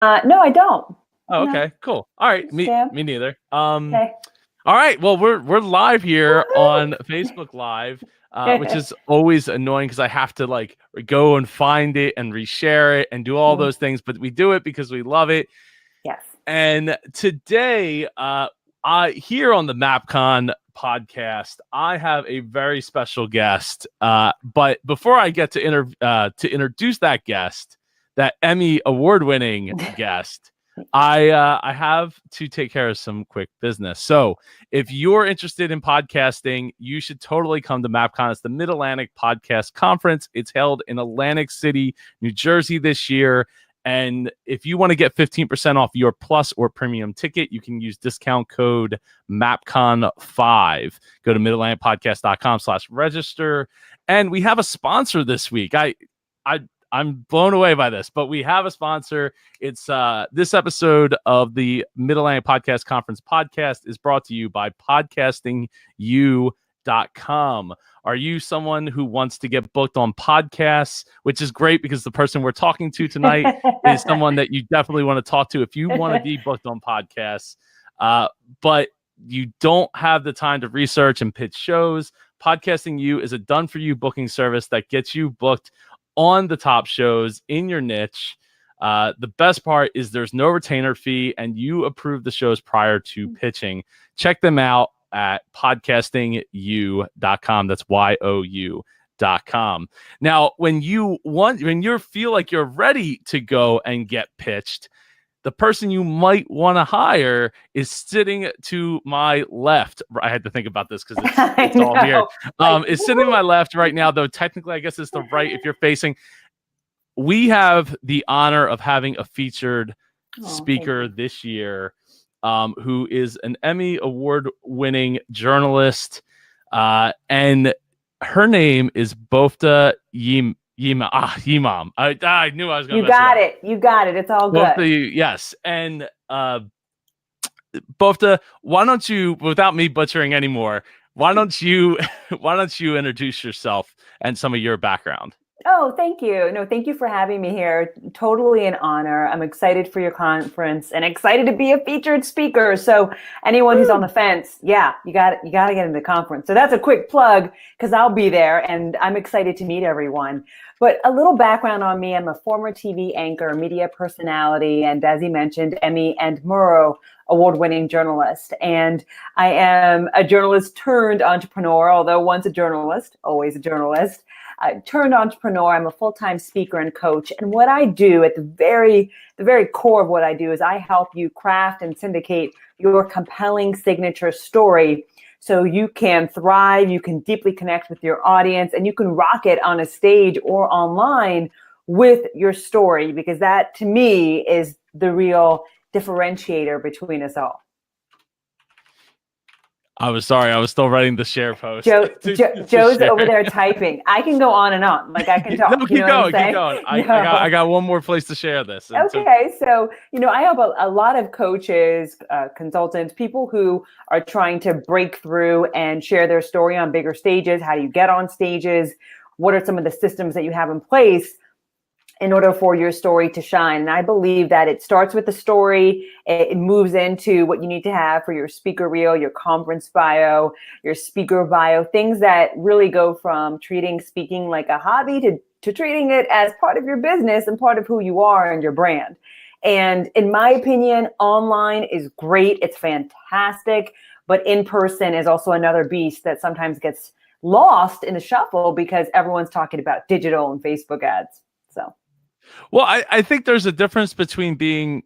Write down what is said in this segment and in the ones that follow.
No, I don't. Oh, No. okay, cool. All right, me Yeah. me neither. Okay. All right, well we're live here Woohoo! on Facebook Live, which is always annoying because I have to like go and find it and reshare it and do all Mm, those things, but we do it because we love it. yes. And today, I here on the MAPCON podcast, I have a very special guest. But before I get to introduce that guest, that Emmy award-winning guest, I have to take care of some quick business. So, if you're interested in podcasting, you should totally come to MAPCON. It's the Mid Atlantic Podcast Conference. It's held in Atlantic City, New Jersey this year. And if you want to get 15% off your plus or premium ticket, you can use discount code MAPCON5. Go to midatlanticpodcast.com/register. And we have a sponsor this week. I'm blown away by this, but we have a sponsor. It's this episode of the Mid Atlantic Podcast Conference podcast is brought to you by podcastingyou.com. Are you someone who wants to get booked on podcasts, which is great because the person we're talking to tonight is someone that you definitely want to talk to if you want to be booked on podcasts, but you don't have the time to research and pitch shows? Podcasting You is a done-for-you booking service that gets you booked on the top shows in your niche. The best part is there's no retainer fee and you approve the shows prior to pitching. Check them out at podcastingyou.com. That's YOU.com. Now, when you feel like you're ready to go and get pitched, the person you might want to hire is sitting to my left. I had to think about this because it's all here. It's sitting to my left right now, though technically I guess it's the right if you're facing. We have the honor of having a featured speaker this year, who is an Emmy award-winning journalist, and her name is Bofta Yimam. Yimam. I knew I was going to. You got it. You got it. It's all good. Bofta, yes, and Bofta, why don't you, without me butchering anymore, why don't you introduce yourself and some of your background? Oh, thank you. No, thank you for having me here. Totally an honor. I'm excited for your conference and excited to be a featured speaker. So anyone who's on the fence, yeah, you got to get into the conference. So that's a quick plug because I'll be there and I'm excited to meet everyone. But a little background on me. I'm a former TV anchor, media personality, and as he mentioned, Emmy and Murrow award-winning journalist. And I am a journalist turned entrepreneur, although once a journalist, always a journalist. Turned entrepreneur. I'm a full-time speaker and coach. And what I do at the very core of what I do is I help you craft and syndicate your compelling signature story so you can thrive, you can deeply connect with your audience, and you can rock it on a stage or online with your story, because that to me is the real differentiator between us all. I was sorry. I was still writing the share post. Joe's over there typing. I can go on and on. Like I can talk. No, keep going. I got one more place to share this. Okay. So, I help a lot of coaches, consultants, people who are trying to break through and share their story on bigger stages. How do you get on stages? What are some of the systems that you have in place in order for your story to shine? And I believe that it starts with the story. It moves into what you need to have for your speaker reel, your conference bio, your speaker bio, things that really go from treating speaking like a hobby to treating it as part of your business and part of who you are and your brand. And in my opinion, online is great. It's fantastic. But in person is also another beast that sometimes gets lost in the shuffle because everyone's talking about digital and Facebook ads. So. Well, I think there's a difference between being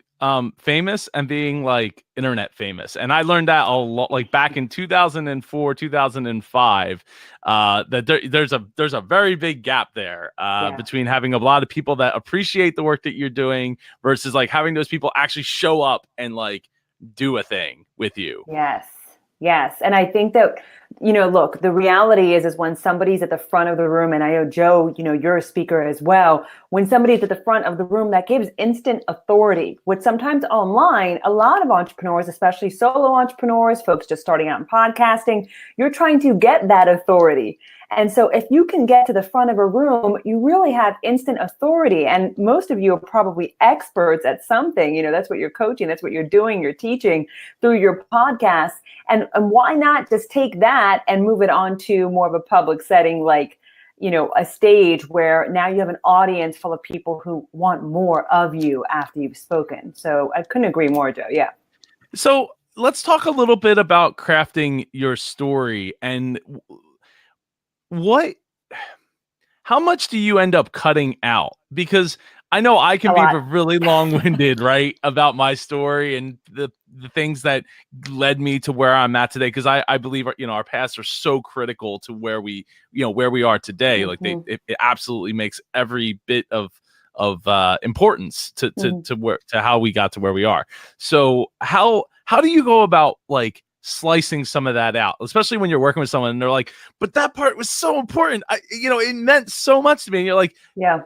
famous and being like internet famous. And I learned that a lot, like back in 2004, 2005, that there's a very big gap there between having a lot of people that appreciate the work that you're doing versus like having those people actually show up and like do a thing with you. Yes. And I think that, look, the reality is when somebody's at the front of the room, and I know, Joe, you're a speaker as well. When somebody's at the front of the room, that gives instant authority, which sometimes online, a lot of entrepreneurs, especially solo entrepreneurs, folks just starting out in podcasting, you're trying to get that authority. And so if you can get to the front of a room, you really have instant authority. And most of you are probably experts at something. That's what you're coaching. That's what you're doing. You're teaching through your podcast. And why not just take that and move it on to more of a public setting, like, a stage where now you have an audience full of people who want more of you after you've spoken. So I couldn't agree more, Joe. Yeah. So let's talk a little bit about crafting your story and how much do you end up cutting out? Because I know I can be really long-winded, right, about my story and the things that led me to where I'm at today. Because I believe our paths are so critical to where we are today. Mm-hmm. Like it absolutely makes every bit of importance to how we got to where we are. So how do you go about like slicing some of that out, especially when you're working with someone and they're like, but that part was so important. It meant so much to me. And you're like, yeah.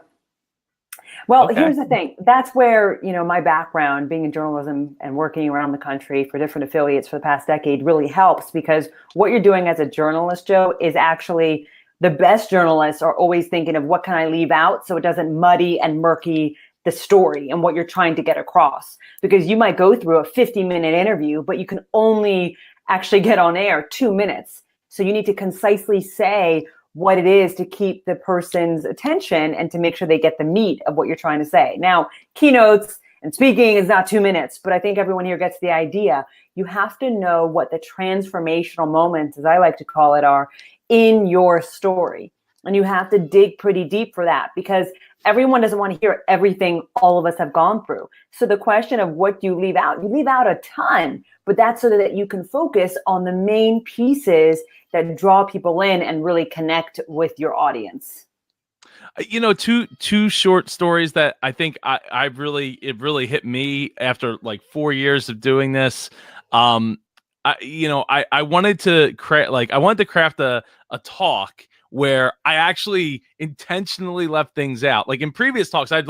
Well, okay. Here's the thing. That's where, my background being in journalism and working around the country for different affiliates for the past decade really helps, because what you're doing as a journalist, Joe, is actually the best journalists are always thinking of what can I leave out so it doesn't muddy and murky the story and what you're trying to get across. Because you might go through a 50-minute interview, but you can only actually get on air 2 minutes. So you need to concisely say what it is to keep the person's attention and to make sure they get the meat of what you're trying to say. Now, keynotes and speaking is not 2 minutes, but I think everyone here gets the idea. You have to know what the transformational moments, as I like to call it, are in your story. And you have to dig pretty deep for that, because everyone doesn't want to hear everything all of us have gone through. So the question of what you leave out a ton, but that's so that you can focus on the main pieces that draw people in and really connect with your audience. Two short stories that I think it really hit me after like 4 years of doing this. I wanted to craft a talk where I actually intentionally left things out. Like in previous talks, I'd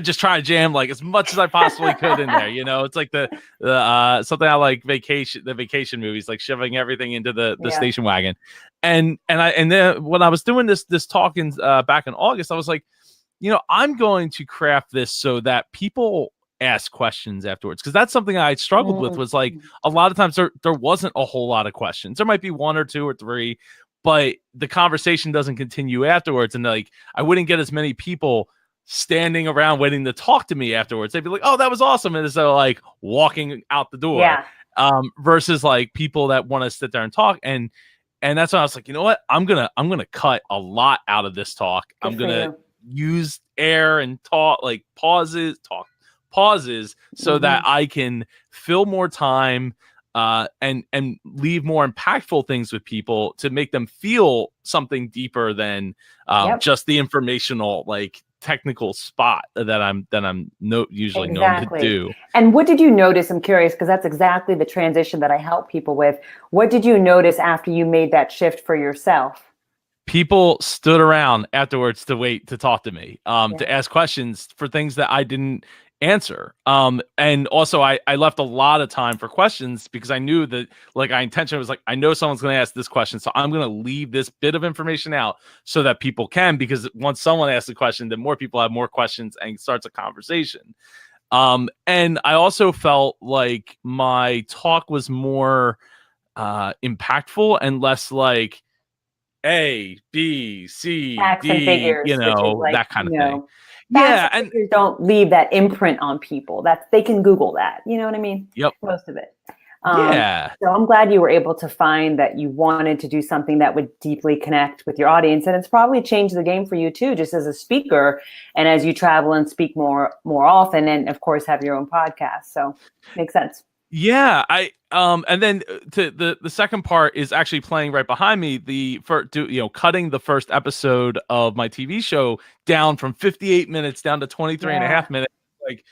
just try to jam like as much as I possibly could in there. It's like the something I like the vacation movies, like shoving everything into the station wagon. And then when I was doing this talk back in August, I was like, I'm going to craft this so that people ask questions afterwards, because that's something I struggled with, was like a lot of times there wasn't a whole lot of questions. There might be 1 or 2 or 3, but the conversation doesn't continue afterwards, and like I wouldn't get as many people standing around waiting to talk to me afterwards. They'd be like, oh, that was awesome, and so like walking out the door. Versus like people that want to sit there and talk. And that's why I was like, you know what, I'm gonna cut a lot out of this talk. Good I'm gonna use air and talk, like pauses so that I can fill more time and leave more impactful things with people to make them feel something deeper than just the informational, like technical spot that I'm usually known to do. And what did you notice? I'm curious, because that's exactly the transition that I help people with. What did you notice after you made that shift for yourself? People stood around afterwards to wait to talk to me, to ask questions for things that I didn't answer. And also I left a lot of time for questions, because I knew that like I intentionally was like, I know someone's going to ask this question, so I'm going to leave this bit of information out so that people can, because once someone asks a question, then more people have more questions and it starts a conversation. And I also felt like my talk was more impactful and less like A, B, C, Facts D, and figures, like, that kind of thing. Facts and figures don't leave that imprint on people. They can Google that. You know what I mean? Yep. Most of it. So I'm glad you were able to find that you wanted to do something that would deeply connect with your audience. And it's probably changed the game for you too, just as a speaker and as you travel and speak more often, and of course have your own podcast. So makes sense. Yeah, and then to the second part is actually playing right behind me. Cutting the first episode of my TV show down from 58 minutes down to 23 and a half minutes, like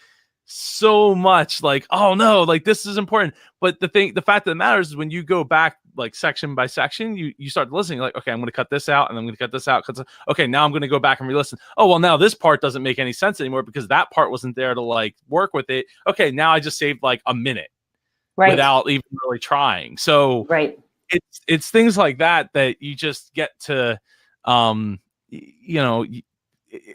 so much, like, oh no, like this is important. But the fact of the matter is, when you go back like section by section, you start listening, like, okay, I'm going to cut this out and I'm going to cut this out. Okay, now I'm going to go back and re-listen. Oh, well, now this part doesn't make any sense anymore because that part wasn't there to like work with it. Okay, now I just saved like a minute. Right. Without even really trying. So it's things like that you just get to,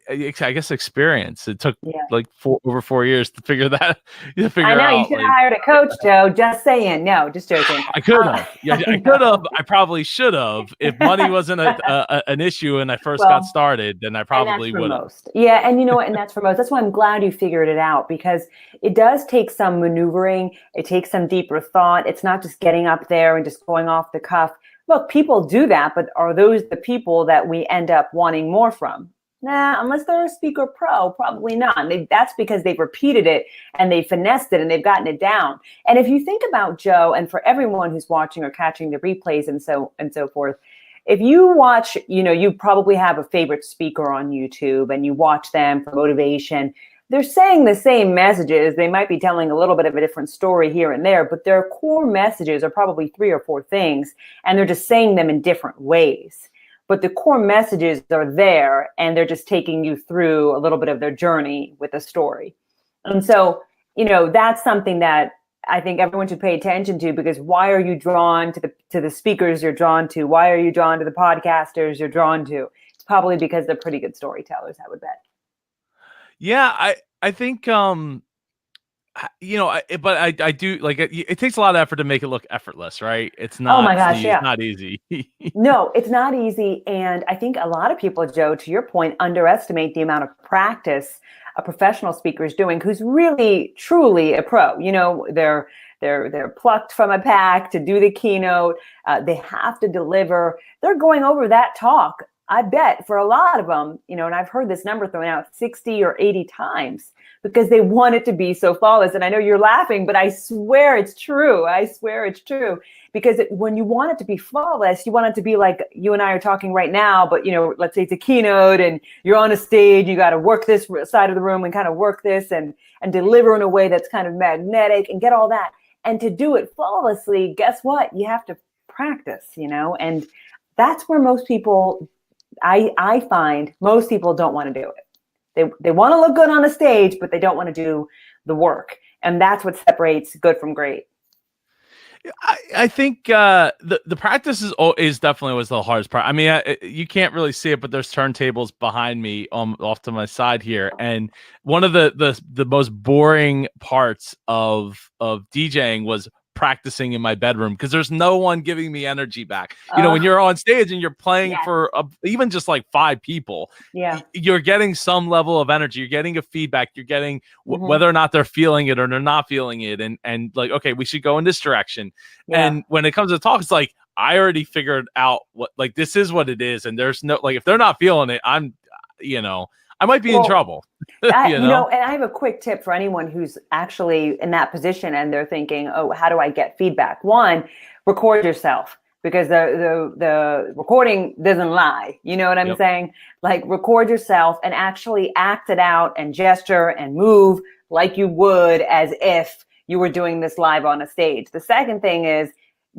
I guess experience. It took like over 4 years to figure that I know you out. should have hired a coach, Joe. Just saying. No, just joking. I could have. I could have. I probably should have. If money wasn't an issue and I first got started, then I probably would have. Yeah, and you know what? And that's for most. That's why I'm glad you figured it out, because it does take some maneuvering. It takes some deeper thought. It's not just getting up there and just going off the cuff. Look, people do that, but are those the people that we end up wanting more from? Nah, unless they're a speaker pro, probably not. That's because they've repeated it and they finessed it and they've gotten it down. And if you think about Joe, and for everyone who's watching or catching the replays and so forth, if you watch, you probably have a favorite speaker on YouTube and you watch them for motivation. They're saying the same messages. They might be telling a little bit of a different story here and there, but their core messages are probably 3 or 4 things, and they're just saying them in different ways. But the core messages are there, and they're just taking you through a little bit of their journey with a story. And so, that's something that I think everyone should pay attention to, because why are you drawn to the speakers you're drawn to? Why are you drawn to the podcasters you're drawn to? It's probably because they're pretty good storytellers, I would bet. Yeah, I think, but I do like it. It takes a lot of effort to make it look effortless, right? It's not. Oh my gosh, it's not easy. No, it's not easy. And I think a lot of people, Joe, to your point, underestimate the amount of practice a professional speaker is doing, who's really, truly a pro. They're plucked from a pack to do the keynote. They have to deliver. They're going over that talk, I bet, for a lot of them, and I've heard this number thrown out 60 or 80 times, because they want it to be so flawless. And I know you're laughing, but I swear it's true. Because when you want it to be flawless, you want it to be like you and I are talking right now, but, let's say it's a keynote and you're on a stage, you got to work this side of the room and kind of work this and deliver in a way that's kind of magnetic and get all that. And to do it flawlessly, guess what? You have to practice, and that's where most people, I find most people don't want to do it. They want to look good on a stage, but they don't want to do the work. And that's what separates good from great. I think the practice is definitely was the hardest part. I mean, you can't really see it, but there's turntables behind me off to my side here. And one of the most boring parts of DJing was practicing in my bedroom, because there's no one giving me energy back. When you're on stage and you're playing for even just like 5 people, you're getting some level of energy. You're getting a feedback. You're getting whether or not they're feeling it or they're not feeling it, and like, okay, we should go in this direction. And when it comes to talk, it's like I already figured out what, like, this is what it is, and there's no, like, if they're not feeling it, I might be in trouble. And I have a quick tip for anyone who's actually in that position and they're thinking, oh, how do I get feedback? One, record yourself, because the recording doesn't lie. You know what I'm saying? Like, record yourself and actually act it out and gesture and move like you would as if you were doing this live on a stage. The second thing is,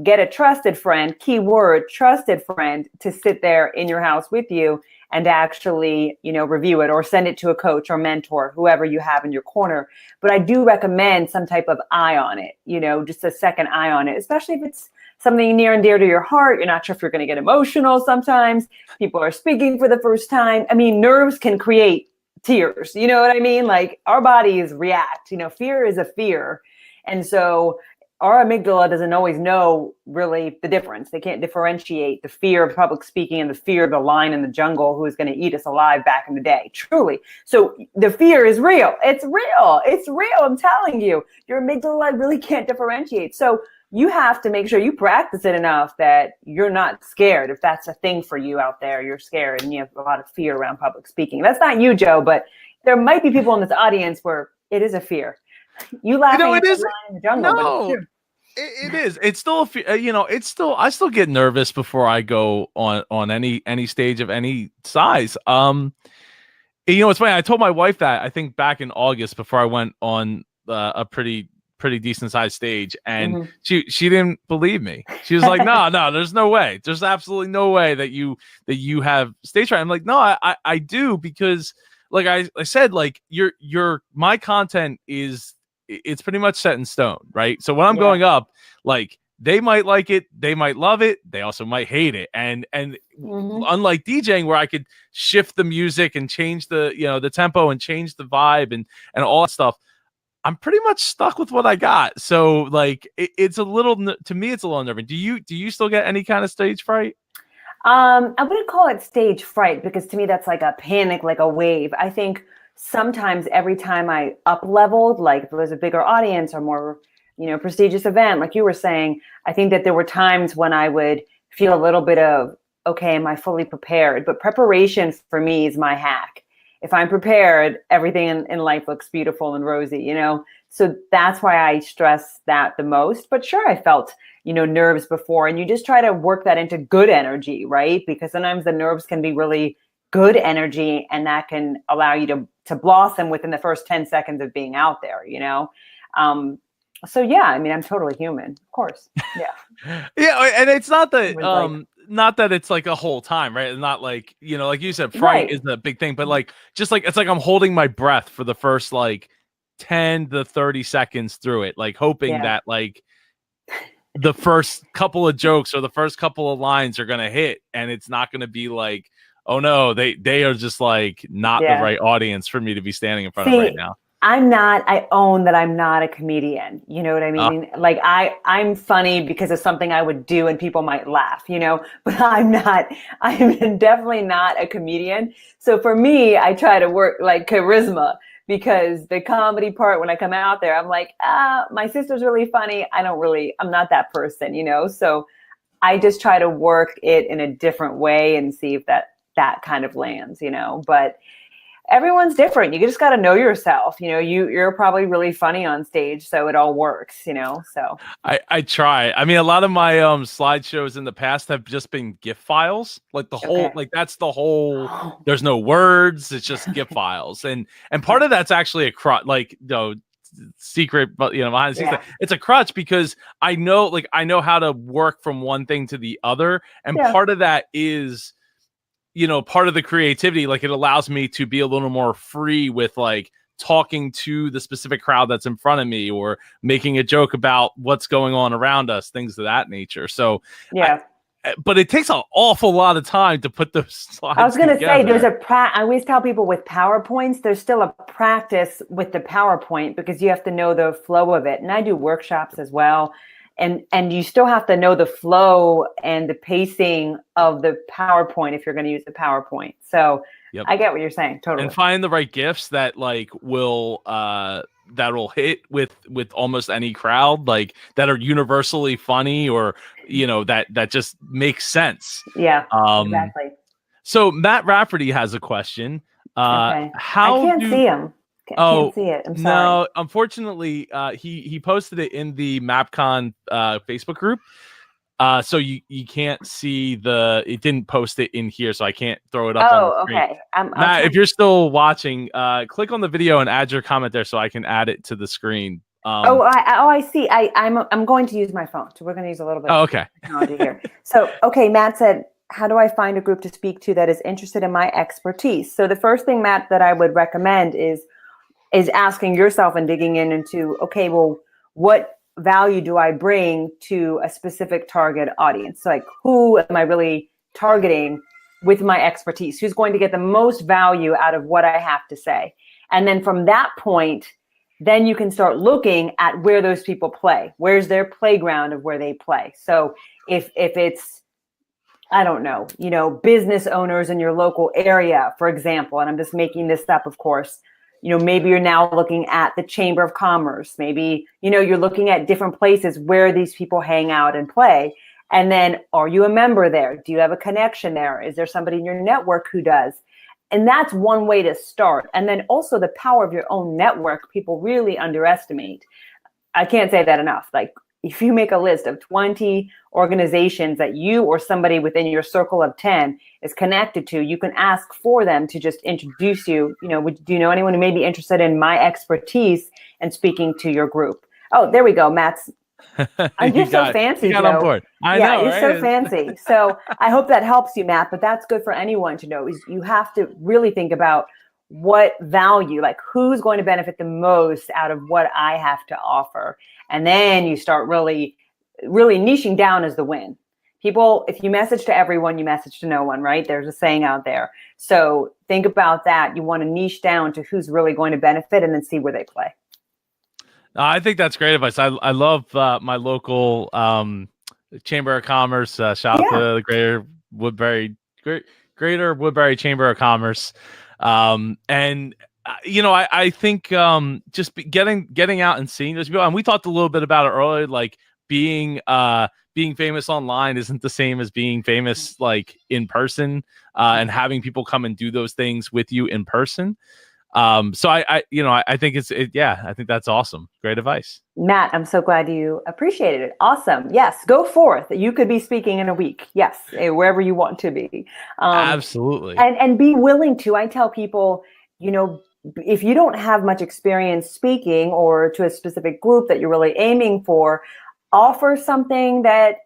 get a trusted friend, keyword trusted friend, to sit there in your house with you and actually, review it, or send it to a coach or mentor, whoever you have in your corner. But I do recommend some type of eye on it, just a second eye on it, especially if it's something near and dear to your heart. You're not sure if you're going to get emotional sometimes. People are speaking for the first time. I mean, nerves can create tears. You know what I mean? Like, our bodies react. Fear is a fear. And so our amygdala doesn't always know really the difference. They can't differentiate the fear of public speaking and the fear of the lion in the jungle who is going to eat us alive back in the day. Truly. So the fear is real. It's real. It's real. I'm telling you, your amygdala really can't differentiate. So you have to make sure you practice it enough that you're not scared. If that's a thing for you out there, you're scared and you have a lot of fear around public speaking. That's not you, Joe, but there might be people in this audience where it is a fear. You laughing at the lion in the jungle, but it's true. It is. It's still, it's still, I still get nervous before I go on any stage of any size. It's funny. I told my wife that, I think, back in August, before I went on a pretty decent sized stage, and she didn't believe me. She was like, no, there's no way. There's absolutely no way that you have stage fright. I'm like, no, I do, because, like I said, like, my content is, it's pretty much set in stone, right? So when I'm going up, like, they might like it, they might love it, they also might hate it. And unlike DJing, where I could shift the music and change the, the tempo and change the vibe and all that stuff, I'm pretty much stuck with what I got. So like it's a little, to me, it's a little nervous. Do you still get any kind of stage fright? I wouldn't call it stage fright, because to me that's like a panic, like a wave. I think sometimes every time I up leveled, like if it was a bigger audience or more, prestigious event, like you were saying, I think that there were times when I would feel a little bit of, okay, am I fully prepared? But preparation for me is my hack. If I'm prepared, everything in life looks beautiful and rosy, So that's why I stress that the most. But sure, I felt, nerves before, and you just try to work that into good energy, right? Because sometimes the nerves can be really good energy, and that can allow you to blossom within the first 10 seconds of being out there, So yeah, I mean, I'm totally human, of course. Yeah. Yeah, and it's not that not that it's like a whole time, right? It's not like, like you said, fright is a big thing, but like just like it's like I'm holding my breath for the first like 10 to 30 seconds through it, like hoping that like the first couple of jokes or the first couple of lines are gonna hit, and it's not gonna be like, oh no, they are just like not the right audience for me to be standing in front of right now. I own that I'm not a comedian. You know what I mean? Like I'm funny because of something I would do and people might laugh, but I'm definitely not a comedian. So for me, I try to work like charisma, because the comedy part, when I come out there, I'm like, my sister's really funny. I'm not that person, So I just try to work it in a different way and see if that kind of lands, but everyone's different. You just got to know yourself. You're probably really funny on stage, so it all works, so. I try. I mean, a lot of my slideshows in the past have just been GIF files. Like the whole, like that's the whole, there's no words. It's just GIF files. And part of that's actually a crutch, like, secret, but behind the scenes, it's a crutch, because I know how to work from one thing to the other. And part of that is, part of the creativity, like it allows me to be a little more free with like talking to the specific crowd that's in front of me, or making a joke about what's going on around us, things of that nature. So but it takes an awful lot of time to put those slides I was going to say, together. I always tell people with PowerPoints, there's still a practice with the PowerPoint, because you have to know the flow of it. And I do workshops as well. And you still have to know the flow and the pacing of the PowerPoint if you're going to use the PowerPoint. So I get what you're saying. Totally. And find the right GIFs that like will that'll hit with almost any crowd, like that are universally funny, or that just makes sense. Yeah, exactly. So Matt Rafferty has a question. Okay. I can't see him. Can't see it. I'm sorry. No, unfortunately, he posted it in the MAPCON Facebook group. So you can't see it didn't post it in here, so I can't throw it up on the screen. Okay. Matt, if you're still watching, click on the video and add your comment there so I can add it to the screen. I see. I'm going to use my phone, so we're going to use a little bit of technology here. So, okay, Matt said, how do I find a group to speak to that is interested in my expertise? So the first thing, Matt, that I would recommend is asking yourself and digging into, okay, well, what value do I bring to a specific target audience? So like, who am I really targeting with my expertise? Who's going to get the most value out of what I have to say? And then from that point, then you can start looking at where those people play. Where's their playground of where they play? So if it's, I don't know, business owners in your local area, for example, and I'm just making this up, of course, maybe you're now looking at the Chamber of Commerce. Maybe, you're looking at different places where these people hang out and play. And then, are you a member there? Do you have a connection there? Is there somebody in your network who does? And that's one way to start. And then also the power of your own network, people really underestimate. I can't say that enough. Like, if you make a list of 20 organizations that you or somebody within your circle of 10 is connected to, you can ask for them to just introduce you. Do you know anyone who may be interested in my expertise and speaking to your group? Oh, there we go. Matt's. You're so fancy, you got Joe. On board. I know, you're right? so fancy. So I hope that helps you, Matt. But that's good for anyone to know. Is you have to really think about what value, like who's going to benefit the most out of what I have to offer. And then you start really really niching down is the win. People, if you message to everyone, you message to no one, right? There's a saying out there. So think about that. You want to niche down to who's really going to benefit and then see where they play. I think that's great advice. I love my local Chamber of Commerce. Shout out to the Greater Woodbury Chamber of Commerce. And I think just getting out and seeing those people, and we talked a little bit about it earlier, like being famous online isn't the same as being famous like in person, and having people come and do those things with you in person. So I think I think that's awesome. Great advice. Matt, I'm so glad you appreciated it. Awesome. Yes. Go forth. You could be speaking in a week. Yes. Wherever you want to be. Absolutely. And be willing to, I tell people, if you don't have much experience speaking or to a specific group that you're really aiming for, offer something that,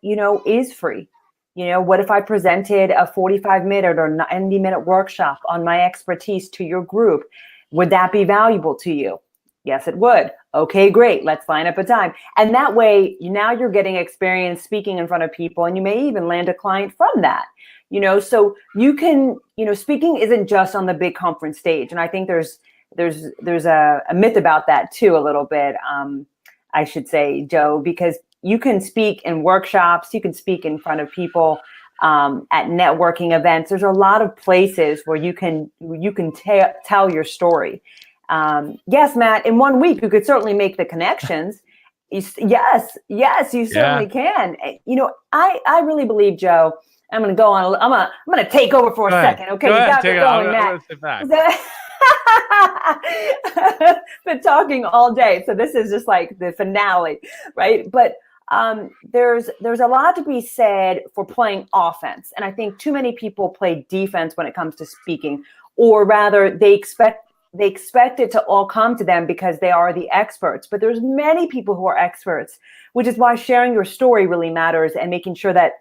is free. What if I presented a 45-minute or 90-minute workshop on my expertise to your group? Would that be valuable to you? Yes, it would. Okay, great. Let's line up a time. And that way, now you're getting experience speaking in front of people, and you may even land a client from that. So you can, speaking isn't just on the big conference stage. And I think there's a myth about that too, a little bit, I should say, Joe, because you can speak in workshops, you can speak in front of people at networking events. There's a lot of places where you can tell your story. Yes, Matt, in 1 week, you could certainly make the connections. Yes, you certainly can. I really believe, Joe, I'm going to go on. I'm going to take over for a second. Okay, you got me going, Matt. Sit back. Been talking all day, so this is just like the finale, right? But there's a lot to be said for playing offense, and I think too many people play defense when it comes to speaking, or rather, they expect it to all come to them because they are the experts. But there's many people who are experts, which is why sharing your story really matters, and making sure that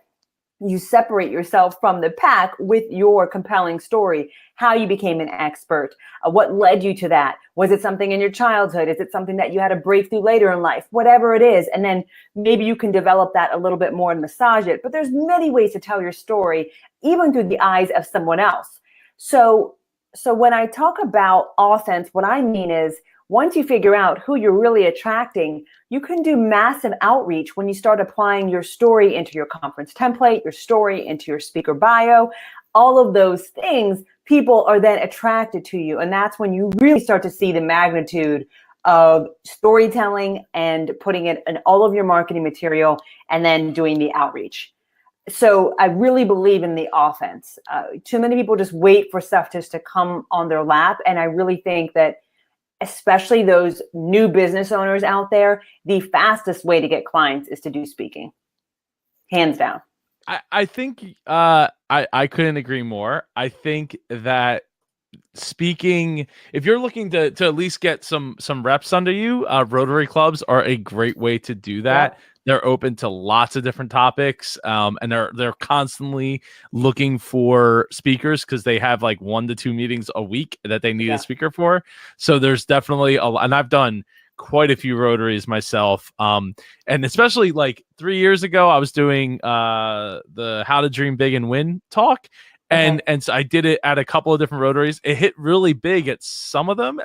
you separate yourself from the pack with your compelling story, how you became an expert, what led you to that. Was it something in your childhood? Is it something that you had a breakthrough later in life? Whatever it is. And then maybe you can develop that a little bit more and massage it. But there's many ways to tell your story, even through the eyes of someone else. So when I talk about offense, what I mean is, once you figure out who you're really attracting, you can do massive outreach when you start applying your story into your conference template, your story into your speaker bio, all of those things. People are then attracted to you. And that's when you really start to see the magnitude of storytelling and putting it in all of your marketing material and then doing the outreach. So I really believe in the offense. Too many people just wait for stuff just to come on their lap. And I really think that, especially those new business owners out there, the fastest way to get clients is to do speaking. Hands down. I think I couldn't agree more. I think that speaking, if you're looking to at least get some reps under you, Rotary clubs are a great way to do that. Yeah. They're open to lots of different topics, and they're constantly looking for speakers because they have like 1 to 2 meetings a week that they need a speaker for. So there's definitely and I've done quite a few Rotaries myself, and especially like 3 years ago, I was doing the How to Dream Big and Win talk. And so I did it at a couple of different Rotaries. It hit really big at some of them,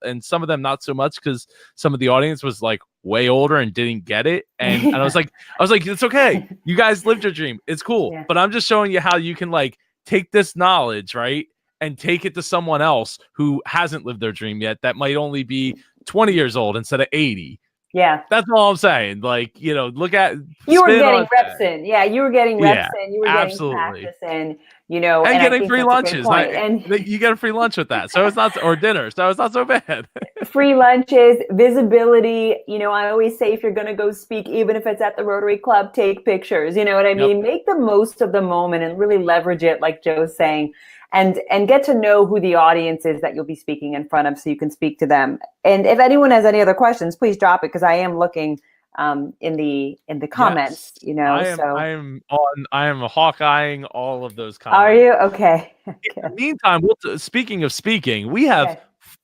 and some of them not so much because some of the audience was like way older and didn't get it. And I was like, it's okay. You guys lived your dream. It's cool. Yeah. But I'm just showing you how you can like take this knowledge, right, and take it to someone else who hasn't lived their dream yet. That might only be 20 years old instead of 80. Yeah. That's all I'm saying. Like, look at you were getting reps in. Yeah, you were getting reps in. You were absolutely. Getting practice in, and getting free lunches. And you get a free lunch with that. So it's not, or dinner. So it's not so bad. Free lunches, visibility. I always say, if you're going to go speak, even if it's at the Rotary Club, take pictures. You know what I mean? Yep. Make the most of the moment and really leverage it, like Joe's saying. And get to know who the audience is that you'll be speaking in front of, so you can speak to them. And if anyone has any other questions, please drop it, because I am looking in the comments. Yes. I am hawkeyeing all of those comments. Are you? Okay. In the meantime, speaking of speaking, we have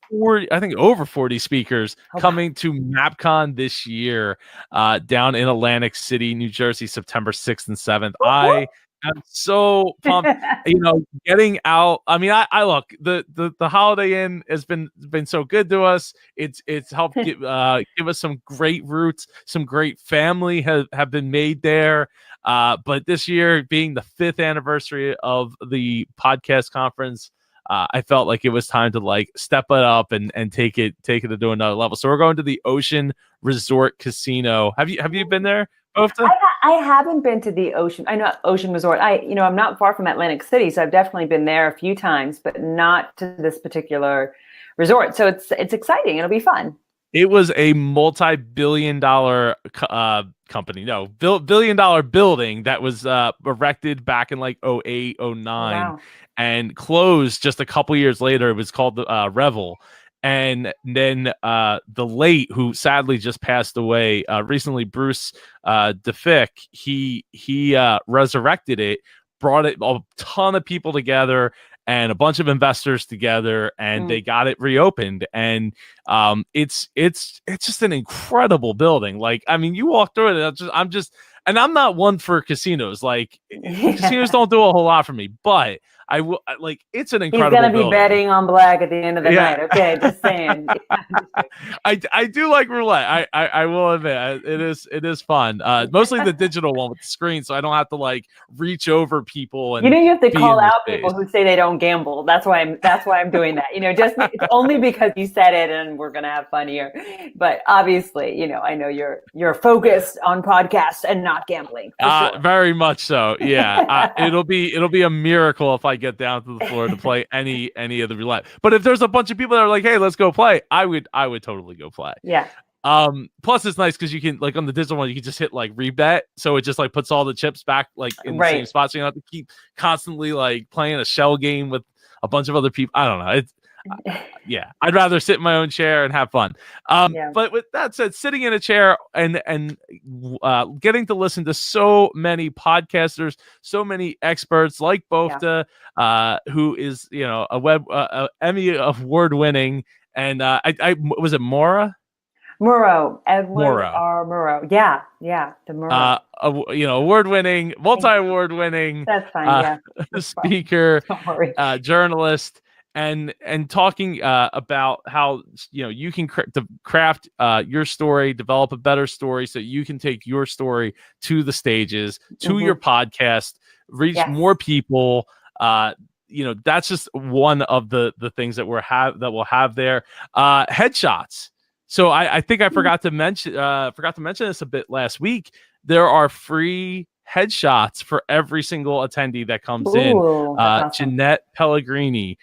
40, I think over 40 speakers Oh, coming to MAPCON this year, down in Atlantic City, New Jersey, September 6th and 7th. I am so pumped. Getting out. I mean, I look, the Holiday Inn has been so good to us. It's helped give us some great roots, some great family have been made there. But this year being the 5th anniversary of the podcast conference, I felt like it was time to like step it up and take it to another level. So we're going to the Ocean Resort Casino. Have you been there, Bofta? I haven't been to the Ocean. I know Ocean Resort. I'm not far from Atlantic City, so I've definitely been there a few times, but not to this particular resort. So it's exciting. It'll be fun. It was a multi-billion-dollar company. No, billion-dollar building that was erected back in like 08, 09, Wow. and closed just a couple years later. It was called the Revel. And then the late, who sadly just passed away recently, Bruce DeFick, he resurrected it, brought a ton of people together and a bunch of investors together, and they got it reopened. And it's just an incredible building. Like, I mean, you walk through it, and I'm not one for casinos. Like, casinos don't do a whole lot for me, but I will like. It's an incredible. He's gonna be building. betting on black at the end of the night. Okay, just saying. I do like roulette. I will admit it is fun. Mostly the digital one with the screen, so I don't have to like reach over people. And you have to call out people who say they don't gamble. That's why I'm doing that. Just it's only because you said it, and we're gonna have fun here. But obviously, I know you're focused on podcasts and not gambling. Sure. Very much so. Yeah, it'll be a miracle if I get down to the floor to play any of the roulette. But if there's a bunch of people that are like, hey, let's go play, I would totally go play. Yeah. Plus it's nice because you can, like, on the digital one, you can just hit like rebet, so it just like puts all the chips back like in the same spot, so you don't have to keep constantly like playing a shell game with a bunch of other people. I don't know. It's yeah, I'd rather sit in my own chair and have fun. But with that said, sitting in a chair and getting to listen to so many podcasters, so many experts like Bofta, who is a Emmy award winning, and I was it Mora? Murrow, Edward R. Murrow. Yeah, the Murrow. Award winning, multi-award winning. That's fine. Speaker, journalist. And talking about how you can craft your story, develop a better story, so you can take your story to the stages, to your podcast, reach more people. That's just one of the things that we'll have there. Headshots. So I think I forgot to mention this a bit last week. There are free headshots for every single attendee that comes in. Awesome. Jeanette Pellegrini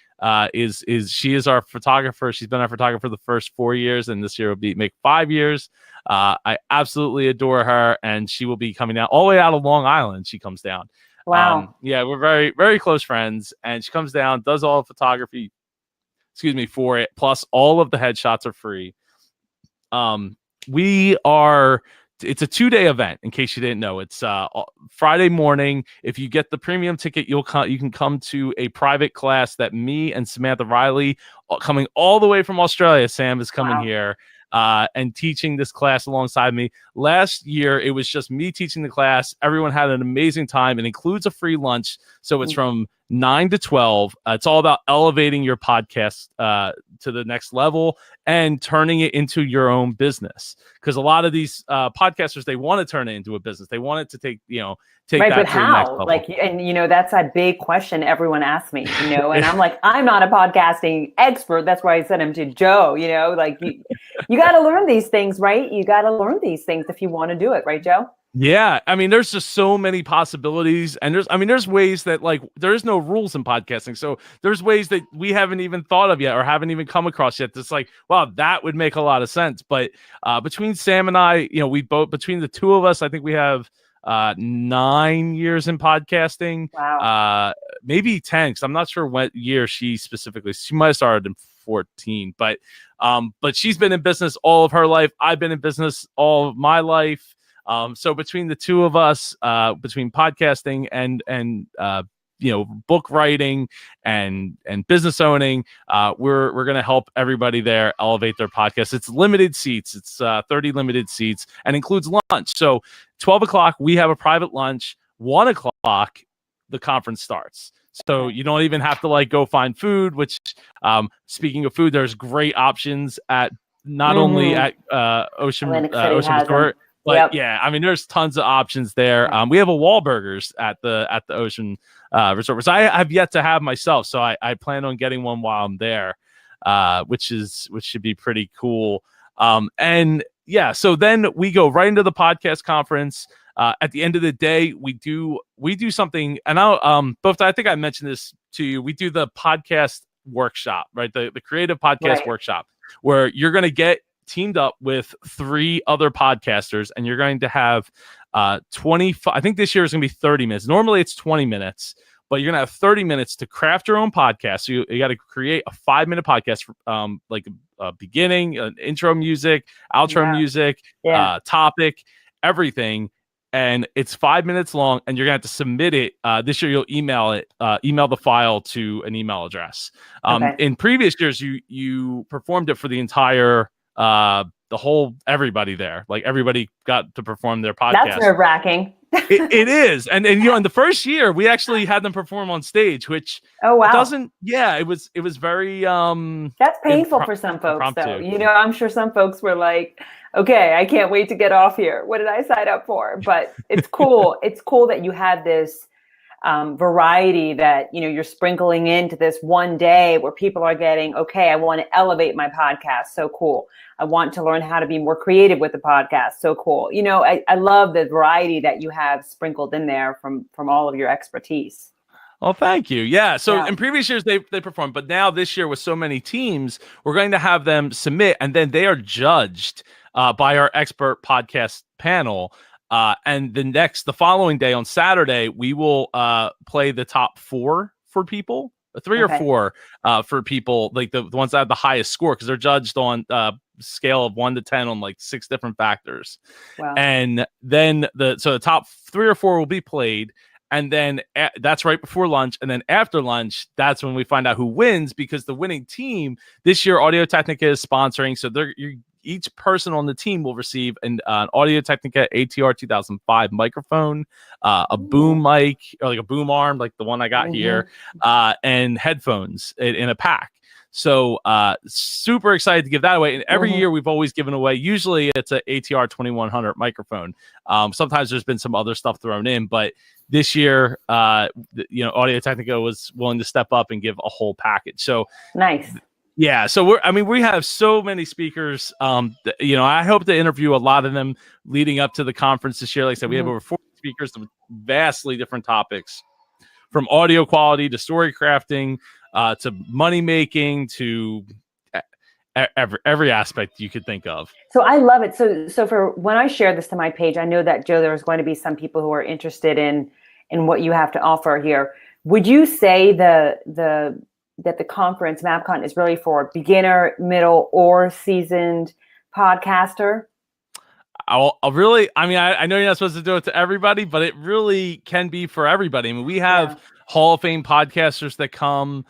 she is our photographer. She's been our photographer the first 4 years, and this year will make 5 years. I absolutely adore her, and she will be coming down all the way out of Long Island. She comes down. Wow. We're very, very close friends, and she comes down, does all the photography, for it. Plus all of the headshots are free. It's a 2-day event, in case you didn't know. It's Friday morning. If you get the premium ticket, you can come to a private class that me and Samantha Riley, coming all the way from Australia, Sam is coming here and teaching this class alongside me. Last year, it was just me teaching the class. Everyone had an amazing time. It includes a free lunch. So it's from 9 to 12. It's all about elevating your podcast to the next level and turning it into your own business. Because a lot of these podcasters, they want to turn it into a business. They want it to take right, that but to how? the next level. Like, and that's a big question everyone asks me, and I'm like, I'm not a podcasting expert. That's why I sent him to Joe, like you got to learn these things, right? You got to learn these things if you want to do it. Right, Joe? Yeah, I mean, there's just so many possibilities, and there's ways that, like, there is no rules in podcasting, so there's ways that we haven't even thought of yet or haven't even come across yet. That's like, wow, that would make a lot of sense. But between Sam and I, between the two of us, I think we have 9 years in podcasting. Wow. Maybe 10, because I'm not sure what year she might have started in 14, but she's been in business all of her life. I've been in business all of my life. So between the two of us, between podcasting and book writing and business owning. We're going to help everybody there elevate their podcast. It's limited seats. It's 30 limited seats and includes lunch. So 12 o'clock, we have a private lunch. 1 o'clock, the conference starts. So you don't even have to go find food, which speaking of food, there's great options at not only at Ocean Resort, but there's tons of options there. We have a Wahlburgers at the Ocean Resort, which I have yet to have myself. So I plan on getting one while I'm there, which should be pretty cool. So then we go right into the podcast conference. At the end of the day, we do something, and Bofta, I think I mentioned this to you. We do the podcast workshop, right? The creative podcast workshop, where you're going to get teamed up with 3 other podcasters, and you're going to have 25. I think this year is going to be 30 minutes. Normally it's 20 minutes, but you're going to have 30 minutes to craft your own podcast. So you got to create a 5-minute podcast, like a beginning, an intro music, outro music, topic, everything. And it's 5 minutes long, and you're gonna have to submit it. This year, you'll email the file to an email address. In previous years, you performed it for the entire, everybody there. Like everybody got to perform their podcast. That's nerve-wracking. It is, and in the first year, we actually had them perform on stage, which doesn't. Yeah, it was very. That's painful for some folks, though. I'm sure some folks were like, okay, I can't wait to get off here. What did I sign up for? But it's cool. It's cool that you have this variety that, you're sprinkling into this one day where people are getting, okay, I want to elevate my podcast. So cool. I want to learn how to be more creative with the podcast. So cool. I love the variety that you have sprinkled in there from all of your expertise. Well, thank you. Yeah. So in previous years, they performed, but now this year with so many teams, we're going to have them submit, and then they are judged by our expert podcast panel. And the following day on Saturday, we will play the top 4 for people, 3 or 4 for people, like the ones that have the highest score, because they're judged on scale of 1 to 10 on 6 different factors. Wow. And then the top 3 or 4 will be played. And then that's right before lunch. And then after lunch, that's when we find out who wins, because the winning team this year, Audio Technica is sponsoring. So each person on the team will receive an Audio Technica ATR 2005 microphone, a boom mic, or like a boom arm, like the one I got here, and headphones in a pack. So super excited to give that away. And every year we've always given away, usually it's an ATR 2100 microphone. Sometimes there's been some other stuff thrown in, but this year, Audio Technica was willing to step up and give a whole package. So nice. Yeah, so we have so many speakers. I hope to interview a lot of them leading up to the conference this year. Like I said, we have over 40 speakers with vastly different topics, from audio quality to story crafting, to money making, to every aspect you could think of. So I love it. So for when I share this to my page, I know that, Joe, there's going to be some people who are interested in what you have to offer here. Would you say that the conference MAPCON is really for beginner, middle, or seasoned podcaster? I know you're not supposed to do it to everybody, but it really can be for everybody. I mean, we have Hall of Fame podcasters that come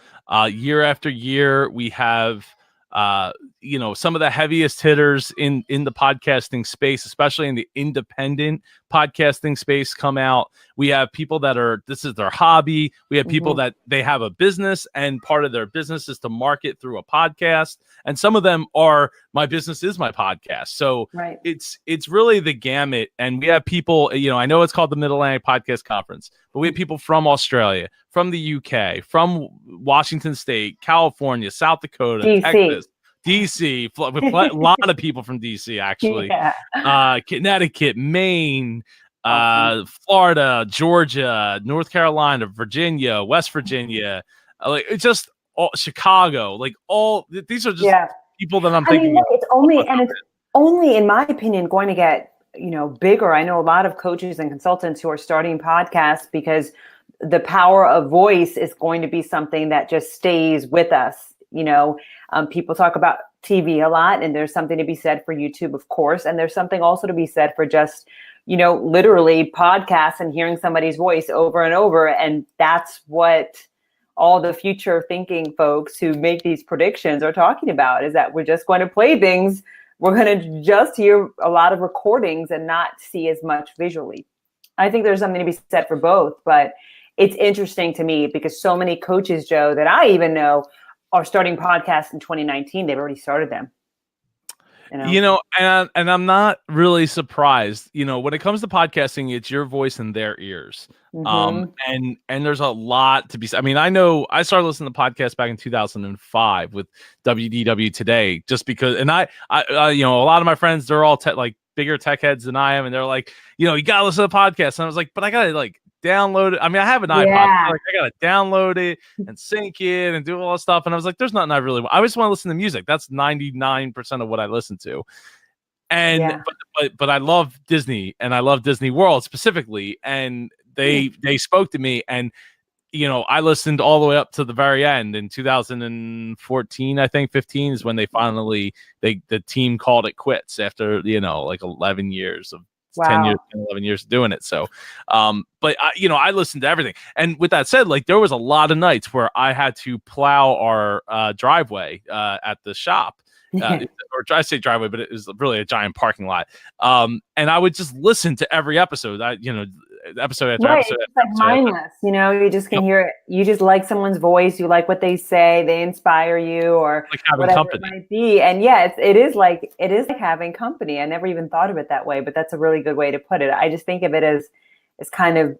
year after year. We have some of the heaviest hitters in the podcasting space, especially in the independent podcasting space, come out. We have people this is their hobby. We have people that they have a business, and part of their business is to market through a podcast. And some of them are, my business is my podcast. So it's really the gamut. And we have people, I know it's called the Mid-Atlantic Podcast Conference, but we have people from Australia, from the UK, from Washington State, California, South Dakota, Texas, DC, with a lot of people from DC, actually. Connecticut, Maine, Florida, Georgia, North Carolina, Virginia, West Virginia, it's just Chicago. These are just people that I'm thinking. It's only, in my opinion, going to get bigger. I know a lot of coaches and consultants who are starting podcasts because the power of voice is going to be something that just stays with us. People talk about TV a lot, and there's something to be said for YouTube, of course. And there's something also to be said for just literally podcasts and hearing somebody's voice over and over. And that's what all the future thinking folks who make these predictions are talking about, is that we're just going to play things. We're going to just hear a lot of recordings and not see as much visually. I think there's something to be said for both, but it's interesting to me because so many coaches, Joe, that I even know are starting podcasts in 2019. They've already started them. And I'm not really surprised. When it comes to podcasting, it's your voice in their ears. And there's a lot to be said. I mean, I know I started listening to podcasts back in 2005 with WDW Today, just because, and I a lot of my friends, they're all bigger tech heads than I am. And they're like, you gotta listen to podcasts. And I was like, but I gotta download it. I mean, I have an iPod. I gotta download it and sync it and do all that stuff. And I was like, there's nothing I really want. I just want to listen to music. That's 99% of what I listen to. And but I love Disney, and I love Disney World specifically. And they spoke to me, and I listened all the way up to the very end in 2014. I think 15 is when they finally the team called it quits after 11 years of 10 years, 11 years doing it. So, but I listened to everything. And with that said, there was a lot of nights where I had to plow our driveway at the shop, or I say driveway, but it was really a giant parking lot. And I would just listen to every episode. Episode after episode. It's like mindless. You just can hear it. You just like someone's voice. You like what they say. They inspire you, or like having whatever company. It might be. And yeah, it is like having company. I never even thought of it that way, but that's a really good way to put it. I just think of it as kind of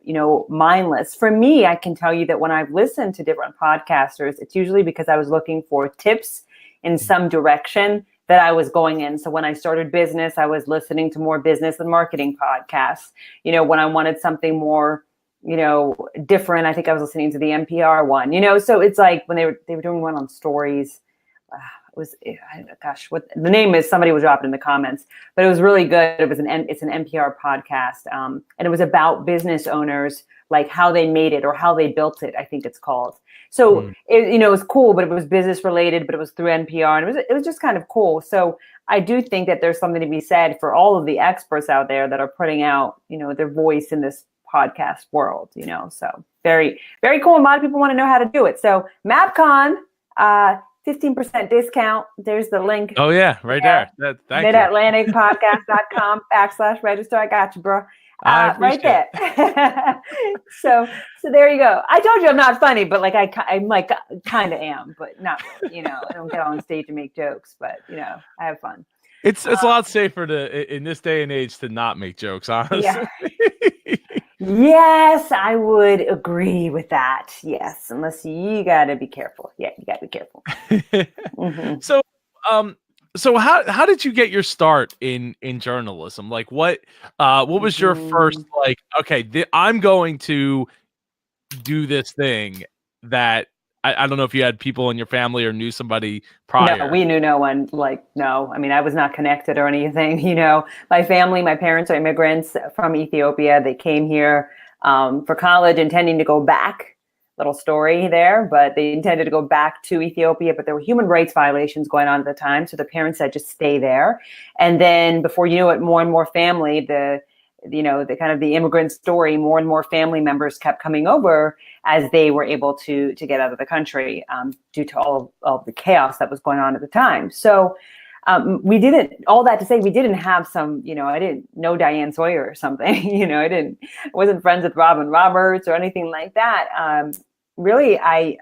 mindless. For me, I can tell you that when I've listened to different podcasters, it's usually because I was looking for tips in some direction that I was going in. So when I started business, I was listening to more business and marketing podcasts. When I wanted something more, different, I think I was listening to the NPR one, so it's like when they were doing one on stories, what the name is, somebody will drop it in the comments, but it was really good. It's an NPR podcast. And it was about business owners, like how they made it or how they built it, I think it's called. So it was cool, but it was business related, but it was through NPR, and it was just kind of cool. So I do think that there's something to be said for all of the experts out there that are putting out, their voice in this podcast world, so very, very cool. And a lot of people want to know how to do it. So MAPCON, 15% discount. There's the link. Oh yeah. Right there. Thank you. MidAtlanticPodcast.com/register. I got you, bro. Right there. So there you go. I told you I'm not funny, but I'm kind of am, but not really, I don't get on stage and make jokes, but I have fun. It's a lot safer in this day and age to not make jokes, honestly. Yeah. Yes, I would agree with that. Yes, unless you got to be careful. Yeah, you got to be careful. So how did you get your start in journalism? What was your first I'm going to do this thing that I don't know if you had people in your family or knew somebody prior. No, we knew no one. No, I mean, I was not connected or anything. My family, my parents are immigrants from Ethiopia. They came here for college, intending to go back. Little story there, but they intended to go back to Ethiopia, but there were human rights violations going on at the time. So the parents said, just stay there. And then before you knew it, more and more family, the kind of the immigrant story, more and more family members kept coming over as they were able to get out of the country due to all the chaos that was going on at the time. So we didn't have some, I didn't know Diane Sawyer or something, I wasn't friends with Robin Roberts or anything like that. Really, I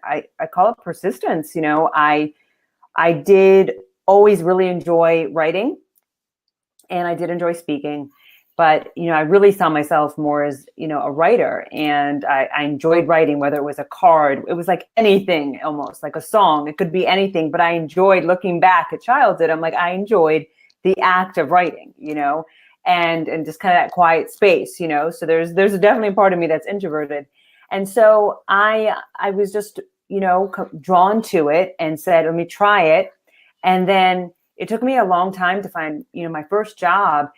call it persistence. I did always really enjoy writing, and I did enjoy speaking. But, I really saw myself more as, a writer, and I enjoyed writing, whether it was a card, it was like anything, almost like a song, it could be anything, but I enjoyed looking back at childhood. I'm like, I enjoyed the act of writing, and just kind of that quiet space, so there's definitely a part of me that's introverted. And so I was just, drawn to it and said, let me try it. And then it took me a long time to find, my first job.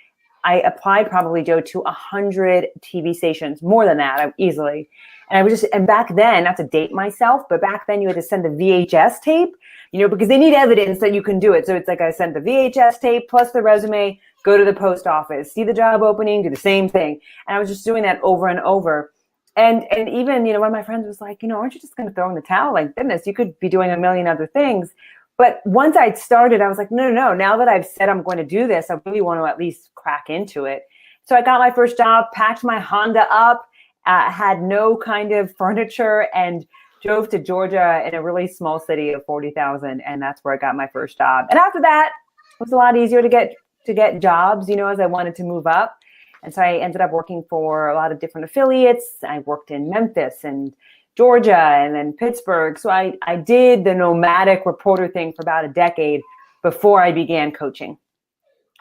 I applied probably, Joe, to 100 TV stations, more than that, easily. And back then, not to date myself, but back then you had to send the VHS tape, because they need evidence that you can do it. So it's like I sent the VHS tape plus the resume, go to the post office, see the job opening, do the same thing. And I was just doing that over and over. And even, one of my friends was like, aren't you just going to throw in the towel? Like, goodness, you could be doing a million other things. But once I'd started, I was like, no. Now that I've said I'm going to do this, I really want to at least crack into it. So I got my first job, packed my Honda up, had no kind of furniture, and drove to Georgia in a really small city of 40,000. And that's where I got my first job. And after that, it was a lot easier to get jobs, as I wanted to move up. And so I ended up working for a lot of different affiliates. I worked in Memphis and Georgia and then Pittsburgh. So I did the nomadic reporter thing for about a decade before I began coaching.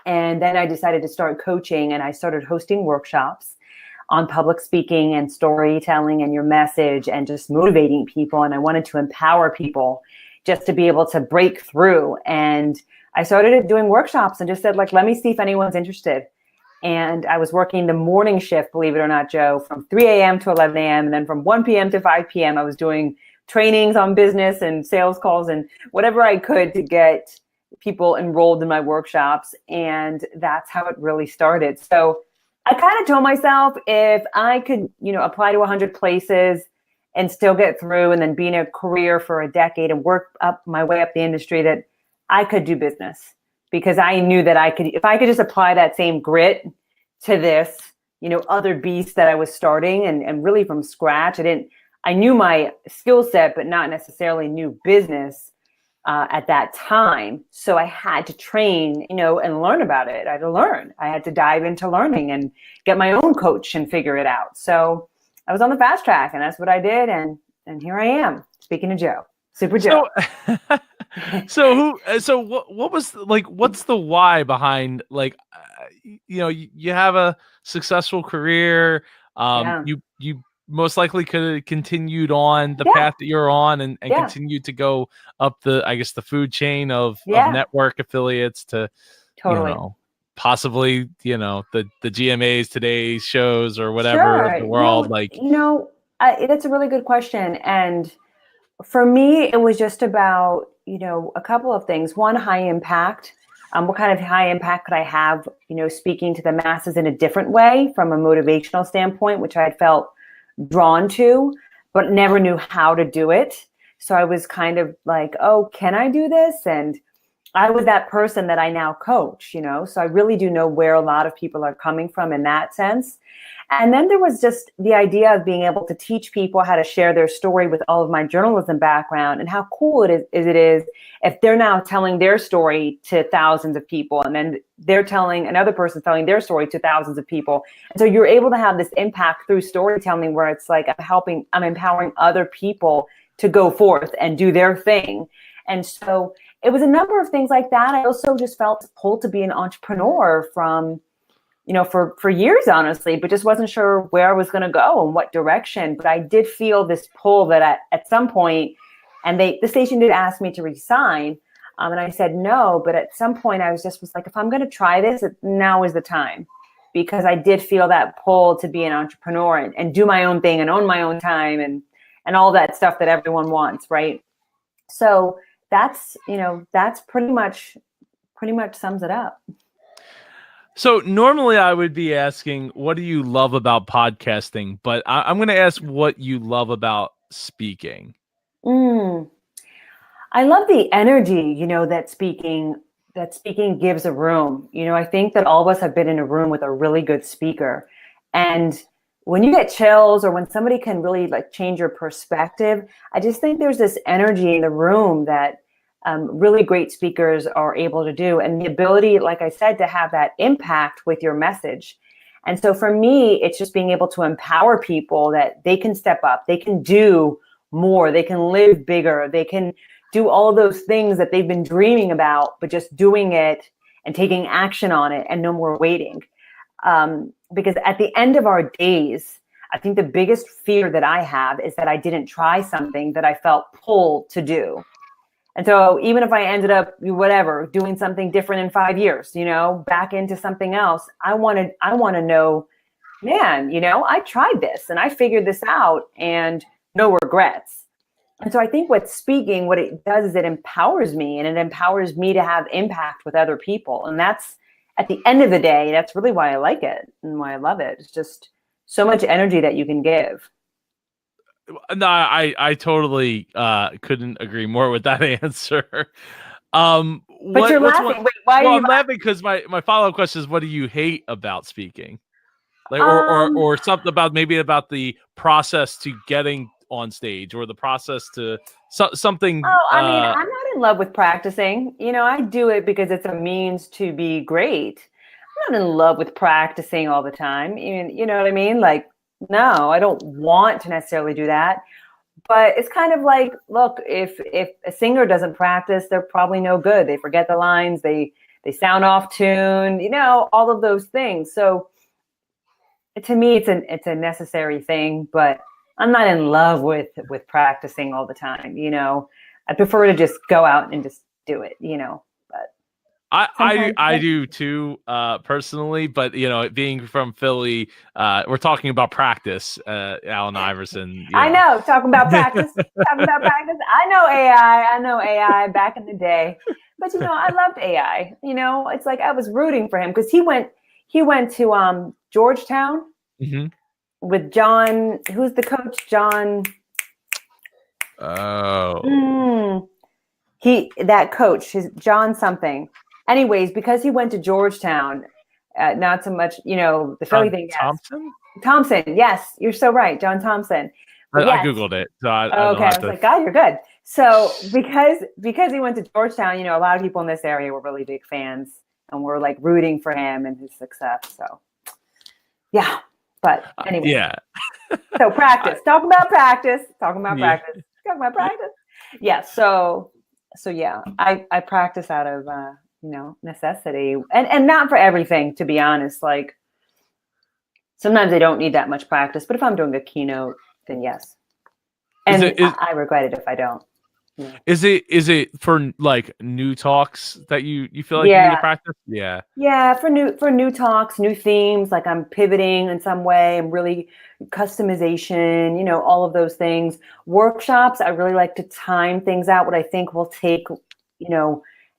And then I decided to start coaching, and I started hosting workshops on public speaking and storytelling and your message and just motivating people. And I wanted to empower people just to be able to break through. And I started doing workshops and just said, let me see if anyone's interested. And I was working the morning shift, believe it or not, Joe, from 3 a.m. to 11 a.m. And then from 1 p.m. to 5 p.m., I was doing trainings on business and sales calls and whatever I could to get people enrolled in my workshops. And that's how it really started. So I kind of told myself if I could, apply to 100 places and still get through and then be in a career for a decade and work up my way up the industry, that I could do business, because I knew that I could, if I could just apply that same grit to this, other beast that I was starting and really from scratch. I knew my skill set, but not necessarily knew business at that time. So I had to train, and learn about it. I had to learn. I had to dive into learning and get my own coach and figure it out. So I was on the fast track, and that's what I did. And here I am, speaking to Joe, Super Joe. So what was what's the why behind you have a successful career, you most likely could have continued on the path that you're on and continued to go up the food chain of network affiliates to possibly the GMAs, today's shows or whatever of the world. That's a really good question. And for me, it was just about a couple of things. One, high impact. What kind of high impact could I have, speaking to the masses in a different way from a motivational standpoint, which I had felt drawn to, but never knew how to do it. So I was kind of like, oh, can I do this? And I was that person that I now coach, so I really do know where a lot of people are coming from in that sense. And then there was just the idea of being able to teach people how to share their story with all of my journalism background, and how cool it is if they're now telling their story to thousands of people, and then they're telling another person telling their story to thousands of people. And so you're able to have this impact through storytelling where it's like I'm empowering other people to go forth and do their thing. And so it was a number of things like that. I also just felt pulled to be an entrepreneur from for years, honestly, but just wasn't sure where I was going to go and what direction. But I did feel this pull that at some point, and the station did ask me to resign. And I said no, but at some point I was like, if I'm going to try this, now is the time, because I did feel that pull to be an entrepreneur and do my own thing and own my own time and all that stuff that everyone wants. Right. So that's pretty much sums it up. So normally I would be asking, what do you love about podcasting? But I'm going to ask what you love about speaking. I love the energy, that speaking gives a room. I think that all of us have been in a room with a really good speaker. And when you get chills or when somebody can really change your perspective, I just think there's this energy in the room that really great speakers are able to do, and the ability, like I said, to have that impact with your message. And so for me, it's just being able to empower people that they can step up, they can do more, they can live bigger, they can do all those things that they've been dreaming about, but just doing it and taking action on it and no more waiting. Because at the end of our days, I think the biggest fear that I have is that I didn't try something that I felt pulled to do. And so even if I ended up, doing something different in 5 years, back into something else, I want to know, man, I tried this and I figured this out and no regrets. And so I think with speaking, what it does is it empowers me, and it empowers me to have impact with other people. And that's at the end of the day, that's really why I like it and why I love it. It's just so much energy that you can give. No, I totally couldn't agree more with that answer. But you're What's one? laughing. Wait, why are Well, you I'm laughing because my follow up question is, what do you hate about speaking? Like, laughing? or something about maybe about the process to getting on stage, or the process to something. Oh, I mean, I'm not in love with practicing. I do it because it's a means to be great. I'm not in love with practicing all the time. You know what I mean? Like, no, I don't want to necessarily do that. But it's kind of like, look, if a singer doesn't practice, they're probably no good. They forget the lines, they sound off tune, all of those things. So to me, it's a necessary thing, but I'm not in love with practicing all the time. I prefer to just go out and just do it. But sometimes, I do too, personally, but being from Philly, we're talking about practice, Allen Iverson. I know, talking about practice, talking about practice. I know AI back in the day, but I loved AI. It's like I was rooting for him because he went to Georgetown Mhm. with John. Who's the coach? John. Oh, That coach is John something. Anyways, because he went to Georgetown, not so much, the Philly John thing. Yes, Thompson. Thompson. Yes, you're so right, John Thompson. But I yes, googled it, so I don't okay. I have was to. like, God, you're good. So because he went to Georgetown, a lot of people in this area were really big fans, and were like rooting for him and his success. So yeah, but anyway. Yeah, So practice. Talking about practice. Talking about yeah. practice. Talking about practice. Yeah. So yeah, I practice out of necessity, and not for everything, to be honest. Like sometimes I don't need that much practice, but if I'm doing a keynote, then yes. Is And it is I regret it if I don't. is it for like new talks that you feel like you need to Yeah. practice? Yeah. Yeah, for new talks, new themes, like I'm pivoting in some way, I'm really customization, all of those things. Workshops, I really like to time things out, what I think will take,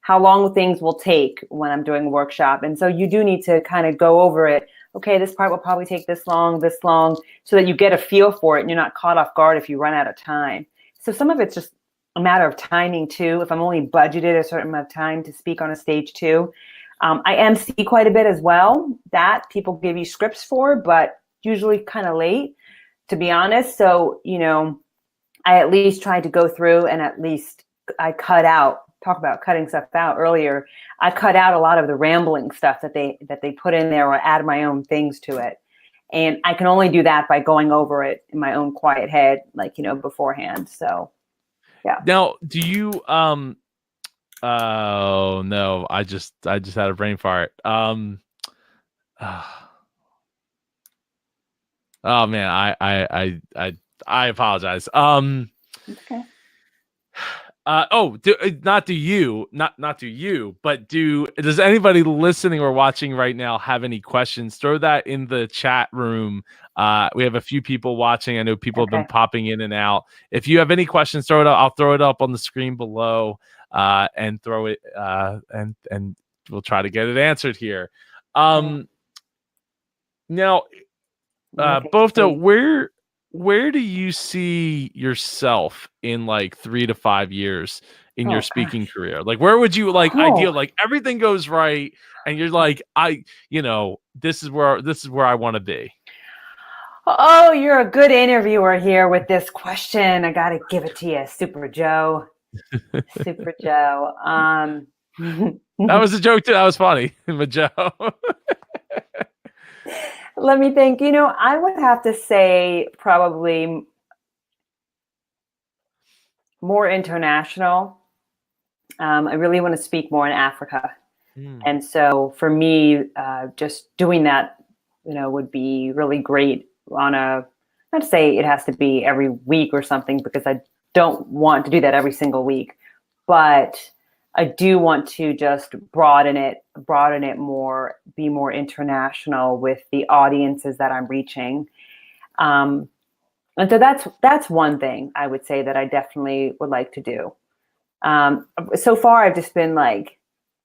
how long things will take when I'm doing a workshop. And so you do need to kind of go over it. Okay, this part will probably take this long, so that you get a feel for it and you're not caught off guard if you run out of time. So some of it's just a matter of timing too. If I'm only budgeted a certain amount of time to speak on a stage too. I MC quite a bit as well. That people give you scripts for, but usually kind of late, to be honest. So, I at least tried to go through and at least I talk about cutting stuff out earlier. I cut out a lot of the rambling stuff that they put in there, or add my own things to it. And I can only do that by going over it in my own quiet head, like, beforehand. So, yeah. Now, do you oh no, I just had a brain fart. Oh man, I apologize. Okay. Not do you, not do you, but does anybody listening or watching right now have any questions? Throw that in the chat room. We have a few people watching. I know people have been Okay. popping in and out. If you have any questions, throw it up. I'll throw it up on the screen below, and throw it, and we'll try to get it answered here. Now, Bofta, where do you see yourself in like 3 to 5 years in your speaking career? Like, where would you ideal, like everything goes right and you're like, this is where I want to be. Oh, you're a good interviewer here with this question. I got to give it to you, Super Joe. Super Joe. That was a joke too. That was funny, but Joe. Let me think. I would have to say probably more international. I really want to speak more in Africa. And so for me, just doing that, would be really great not to say it has to be every week or something, because I don't want to do that every single week, but I do want to just broaden it more, be more international with the audiences that I'm reaching. And so that's one thing I would say that I definitely would like to do. So far, I've just been like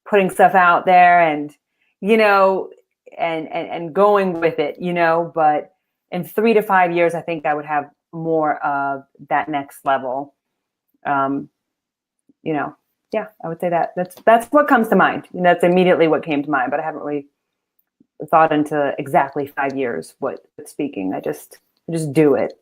putting stuff out there and, you know, and going with it, you know, but in 3 to 5 years, I think I would have more of that next level. Um, you know, yeah, I would say that that's what comes to mind. And that's immediately what came to mind, but I haven't really thought into exactly 5 years what speaking. I just do it.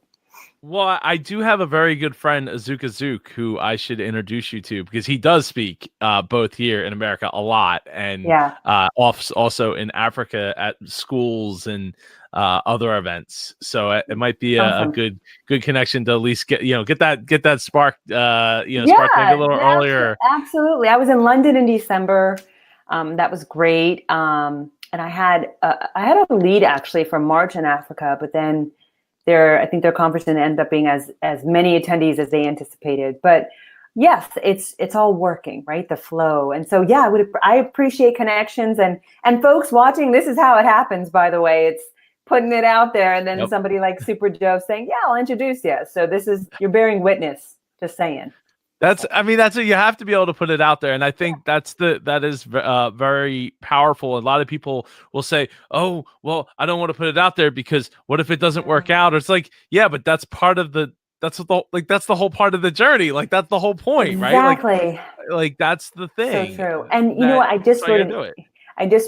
Well, I do have a very good friend, Azuka Zook, who I should introduce you to because he does speak both here in America a lot and Yeah. also in Africa at schools and other events. So it might be a Awesome. good connection to at least get that spark spark maybe a Yeah, little earlier. absolutely. I was in London in December. That was great. And I had a lead actually from March in Africa, but then I think their conference didn't end up being as many attendees as they anticipated. But yes, it's all working, right? The flow. And so yeah, I appreciate connections and folks watching. This is how it happens, by the way. It's putting it out there, and then somebody like Super Joe saying, "Yeah, I'll introduce you." So you're bearing witness. Just saying. That's what you have to be able to put it out there. And I think that is very powerful. A lot of people will say, oh, well, I don't want to put it out there because what if it doesn't work out? Or it's like, yeah, but that's that's the whole part of the journey. Like that's the whole point, exactly. right? Like that's the thing. So true. And you know what? I just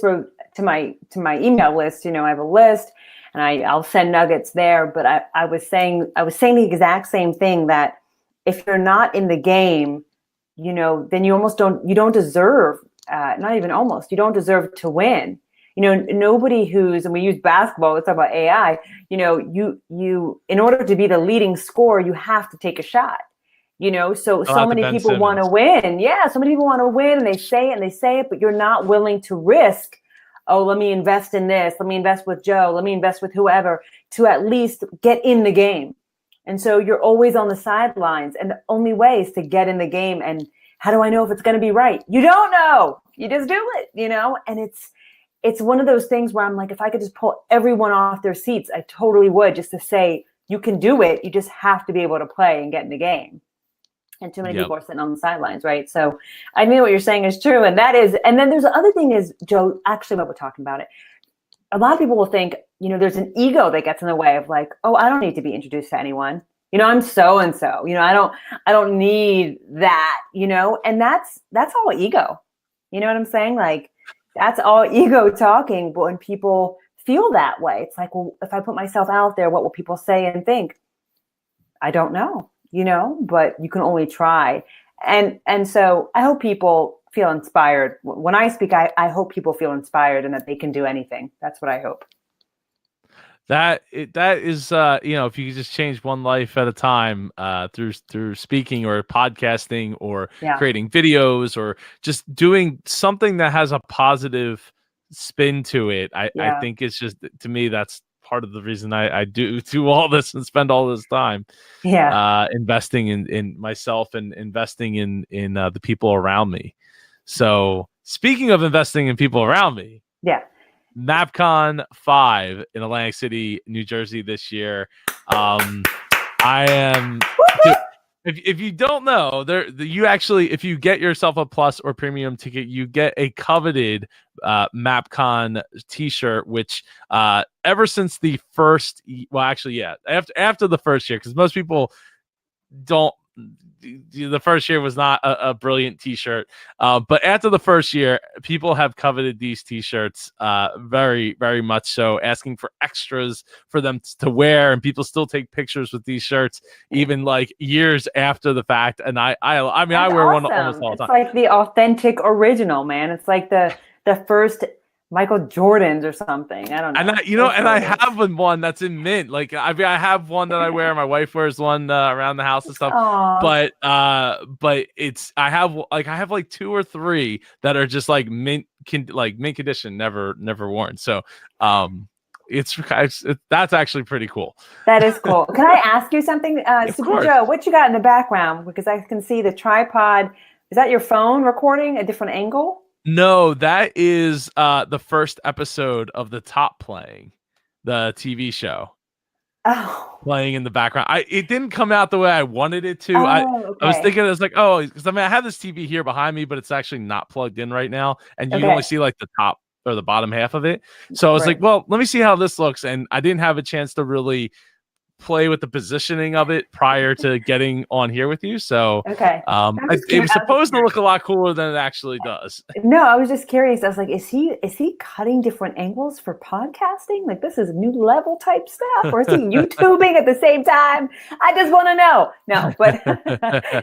wrote to my email list. You know, I have a list and I'll send nuggets there, but I was saying the exact same thing, that if you're not in the game, you know, then you don't deserve, not even almost, you don't deserve to win. You know, nobody and we use basketball, let's talk about AI, you know, you, in order to be the leading scorer, you have to take a shot, you know, so many people want to win. Yeah. So many people want to win and they say it, but you're not willing to risk, oh, let me invest in this. Let me invest with Joe. Let me invest with whoever to at least get in the game. And so you're always on the sidelines, and the only way is to get in the game. And how do I know if it's going to be right? You don't know. You just do it, you know? And it's one of those things where I'm like, if I could just pull everyone off their seats, I totally would, just to say, you can do it. You just have to be able to play and get in the game. And too many people are sitting on the sidelines, right? So I mean, what you're saying is true. And then there's the other thing is, Joe, actually what we're talking about it. A lot of people will think, you know, there's an ego that gets in the way of like, oh, I don't need to be introduced to anyone. You know, I'm so-and-so, you know, I don't need that, you know, and that's all ego. You know what I'm saying? Like, that's all ego talking. But when people feel that way, it's like, well, if I put myself out there, what will people say and think? I don't know, you know, but you can only try. And so I hope people feel inspired. When I speak, I hope people feel inspired and that they can do anything. That's what I hope. That is, you know, if you could just change one life at a time through speaking or podcasting or creating videos or just doing something that has a positive spin to it, I think it's just, to me, that's part of the reason I do all this and spend all this time investing in myself and investing in the people around me. So speaking of investing in people around me, MAPCON 5 in Atlantic City, New Jersey this year. I am. If you don't know, you actually, if you get yourself a plus or premium ticket, you get a coveted MAPCON T-shirt, which ever since the first, well, actually, after the first year, because most people don't. The first year was not a brilliant T-shirt, but after the first year, people have coveted these T-shirts very, very much so, asking for extras for them to wear, and people still take pictures with these shirts even like years after the fact. And I mean, I wear one almost all the time. It's like the authentic original, man. It's like the first Michael Jordans or something. I don't know. And I have one that's in mint. Like I have one that I wear. My wife wears one around the house and stuff. But it's I have like 2 or 3 that are just like mint condition, never worn. So that's actually pretty cool. That is cool. Can I ask you something, Super Joe? What you got in the background? Because I can see the tripod. Is that your phone recording a different angle? No, that is the first episode of The Top playing, the TV show. Oh. Playing in the background. It didn't come out the way I wanted it to. I was thinking, it was like, because I mean, I have this TV here behind me, but it's actually not plugged in right now, and you can only see like the top or the bottom half of it. So I was like, well, let me see how this looks. And I didn't have a chance to really play with the positioning of it prior to getting on here with you. So okay. it was supposed to look a lot cooler than it actually does. No, I was just curious. I was like, is he cutting different angles for podcasting? Like, this is new level type stuff, or is he YouTubing at the same time? I just want to know. No, but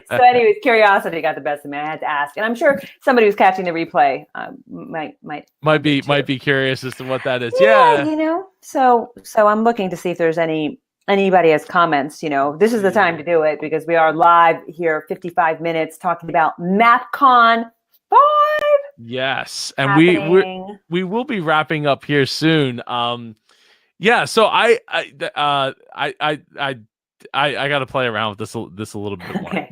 so anyways, curiosity got the best of me. I had to ask, and I'm sure somebody who's catching the replay might be curious as to what that is. Yeah. So I'm looking to see if there's anybody has comments. This is the time to do it because we are live here, 55 minutes talking about MAPCON 5. Yes, and we will be wrapping up here soon. Yeah, so I got to play around with this a little bit more. Okay.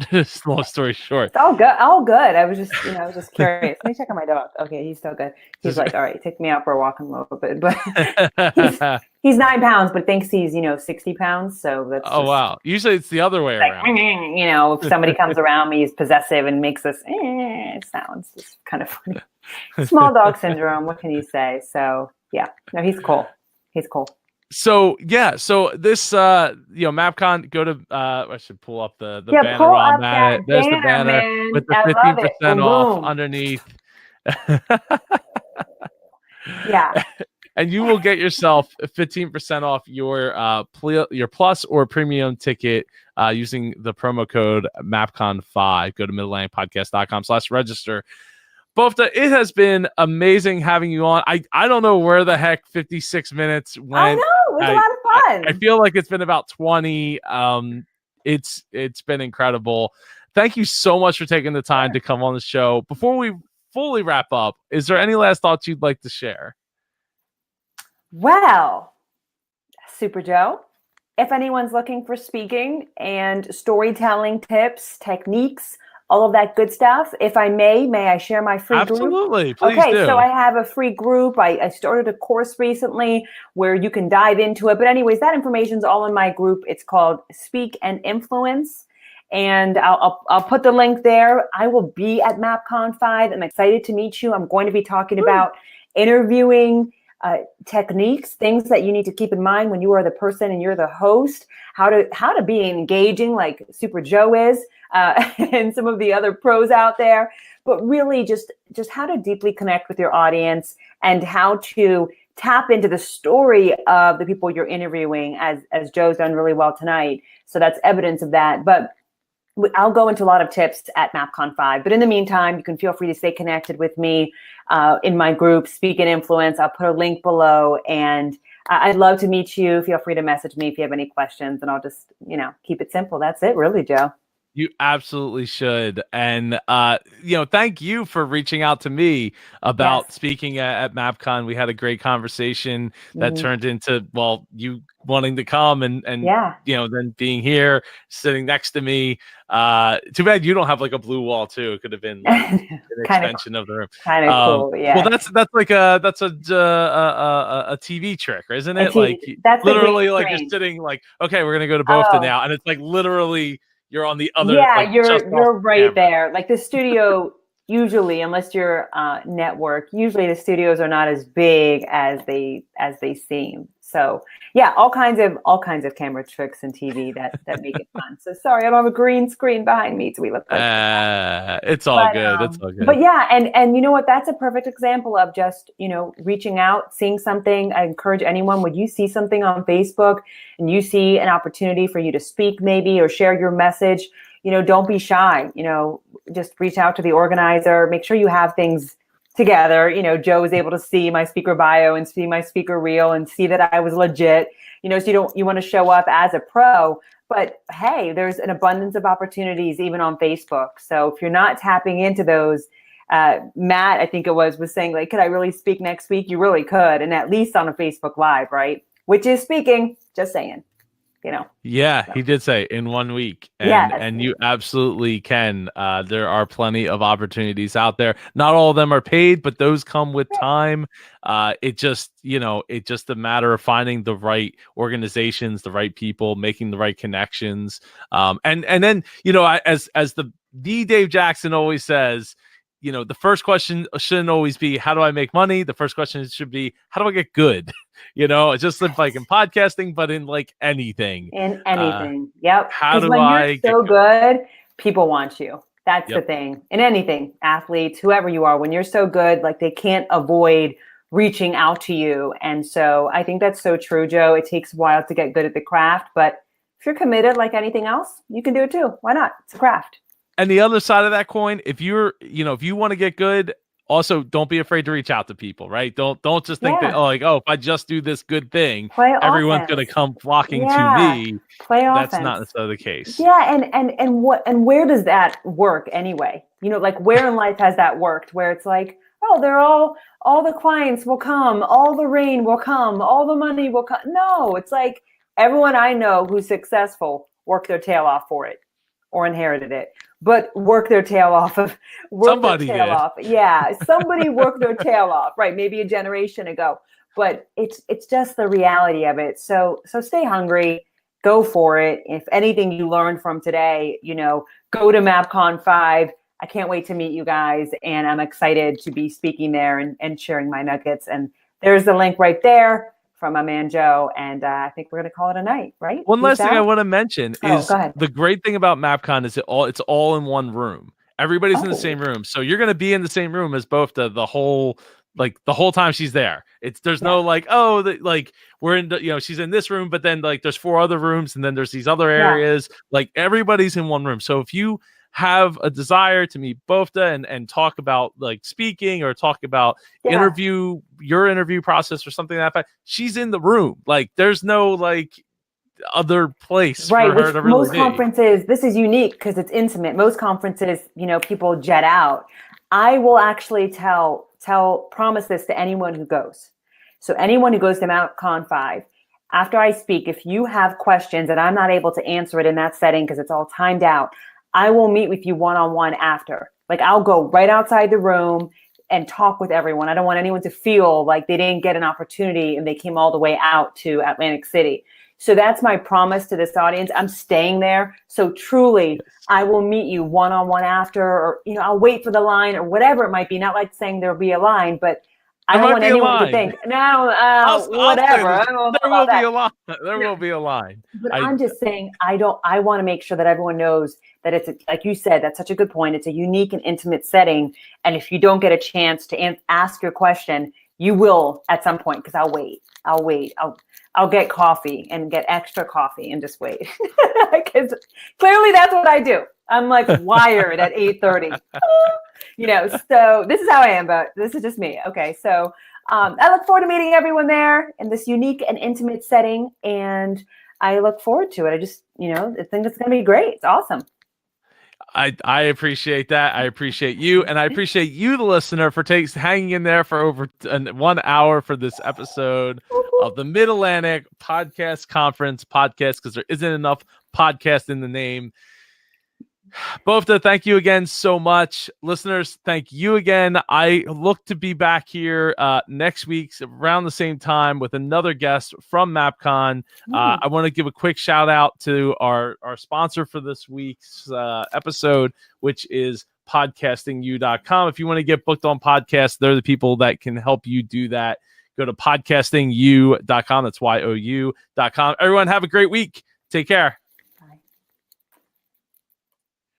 Long story short, it's all good. I was just curious. Let me check on my dog. Okay, he's still good. He's like, all right, take me out for a walk in a little bit. But he's 9 pounds, but thinks he's 60 pounds. So that's wow. Usually it's the other way around. If somebody comes around me, he's possessive and makes this sounds. It's kind of funny. Small dog syndrome. What can you say? So yeah, no, he's cool. He's cool. So this MAPCON, go to I should pull up the banner on that. There's the banner, man, with the 15% off underneath. Yeah. And you will get yourself 15% off your plus or premium ticket using the promo code MAPCON5. Go to middlelandpodcast.com/register. Bofta, it has been amazing having you on. I don't know where the heck 56 minutes went. I know, it was a lot of fun. I feel like it's been about 20. It's been incredible. Thank you so much for taking the time to come on the show. Before we fully wrap up, is there any last thoughts you'd like to share? Well, Super Joe, if anyone's looking for speaking and storytelling tips, techniques, all of that good stuff, if I may I share my free group? Absolutely, please do. So I have a free group. I started a course recently where you can dive into it. But anyways, that information's all in my group. It's called Speak and Influence. And I'll put the link there. I will be at MAPCON 5. I'm excited to meet you. I'm going to be talking about interviewing techniques, things that you need to keep in mind when you are the person and you're the host, how to be engaging like Super Joe is, and some of the other pros out there, but really just how to deeply connect with your audience and how to tap into the story of the people you're interviewing, as Joe's done really well tonight. So that's evidence of that. But I'll go into a lot of tips at MAPCON 5. But in the meantime, you can feel free to stay connected with me in my group, Speak and Influence. I'll put a link below. And I'd love to meet you. Feel free to message me if you have any questions. And I'll just, keep it simple. That's it, really, Joe. You absolutely should. And, thank you for reaching out to me about speaking at MAPCON. We had a great conversation that turned into, you wanting to come and then being here, sitting next to me. Too bad you don't have like a blue wall too. It could have been like an extension of the room. Kind of cool, yeah. Well, that's like a TV trick, isn't it? Like that's literally like you're sitting like, okay, we're gonna go to Bofta now, and it's like literally you're on the other. Yeah, like, you're right there. Like the studio, usually, unless you're network, usually the studios are not as big as they seem. So yeah, all kinds of camera tricks and TV that make it fun. So sorry, I don't have a green screen behind me, so we look like it's all good. It's all good. But yeah, and you know what? That's a perfect example of just reaching out, seeing something. I encourage anyone, when you see something on Facebook and you see an opportunity for you to speak, maybe, or share your message, don't be shy. Just reach out to the organizer. Make sure you have things together. Joe was able to see my speaker bio and see my speaker reel and see that I was legit, so you want to show up as a pro, but hey, there's an abundance of opportunities even on Facebook. So if you're not tapping into those, Matt, I think it was saying like, could I really speak next week? You really could. And at least on a Facebook Live, right? Which is speaking, just saying. Yeah, so. He did say in 1 week, and you absolutely can. There are plenty of opportunities out there. Not all of them are paid, but those come with time. It's just a matter of finding the right organizations, the right people, making the right connections. And then as the Dave Jackson always says, the first question shouldn't always be, how do I make money? The first question should be, how do I get good? It's just like in podcasting, but in like anything. In anything. Yep. How do when I you're get so good, people want you. That's Yep. the thing. In anything, athletes, whoever you are, when you're so good, like they can't avoid reaching out to you. And so I think that's so true, Joe. It takes a while to get good at the craft, but if you're committed like anything else, you can do it too. Why not? It's a craft. And the other side of that coin, if if you want to get good, also don't be afraid to reach out to people, right? Don't just think that if I just do this good thing, everyone's going to come flocking to me. Play That's offense. not necessarily the case. Yeah, and where does that work anyway? Like where in life has that worked? Where it's like, oh, they're all the clients will come, all the rain will come, all the money will come. No, it's like everyone I know who's successful worked their tail off for it or inherited it. But work their tail off Somebody did. Yeah, somebody worked their tail off, right? Maybe a generation ago. But it's just the reality of it. So stay hungry, go for it. If anything you learned from today, go to MAPCON 5. I can't wait to meet you guys, and I'm excited to be speaking there and sharing my nuggets. And there's the link right there from my man Joe, and I think we're going to call it a night, right? One last thing I want to mention is go ahead. The great thing about MAPCON is it's all in one room. Everybody's in the same room, so you're going to be in the same room as Bofta the whole time she's there. There's no we're in she's in this room, but then there's 4 other rooms, and then there's these other areas. Like everybody's in one room. So if you have a desire to meet Bofta and talk about speaking or talk about your interview process or something like that, she's in the room. There's no other place right, for her which to really most conferences, this is unique because it's intimate. Most conferences, people jet out. I will actually promise this to anyone who goes. So anyone who goes to MAPCON 5, after I speak, if you have questions and I'm not able to answer it in that setting because it's all timed out, I will meet with you one-on-one after. I'll go right outside the room and talk with everyone. I don't want anyone to feel like they didn't get an opportunity and they came all the way out to Atlantic City. So that's my promise to this audience. I'm staying there. So truly, I will meet you one-on-one after, or, I'll wait for the line or whatever it might be. Not like saying there'll be a line, but I don't want anyone to think, whatever. There will be a line. There will be a line. But I'm just saying, I want to make sure that everyone knows that it's, like you said, that's such a good point. It's a unique and intimate setting. And if you don't get a chance to ask your question, you will at some point, because I'll wait. I'll get coffee and get extra coffee and just wait. Because clearly that's what I do. I'm wired at 8:30. So this is how I am, but this is just me. Okay. So I look forward to meeting everyone there in this unique and intimate setting. And I look forward to it. I just, I think it's going to be great. It's awesome. I appreciate that. I appreciate you. And I appreciate you, the listener, for hanging in there for over 1 hour for this episode of the Mid-Atlantic Podcast Conference podcast, because there isn't enough podcast in the name. Bofta, thank you again so much. Listeners, thank you again. I look to be back here next week around the same time with another guest from MAPCON. I want to give a quick shout out to our sponsor for this week's episode, which is podcastingyou.com. If you want to get booked on podcasts, they're the people that can help you do that. Go to podcastingyou.com. That's YOU.com. Everyone have a great week. Take care.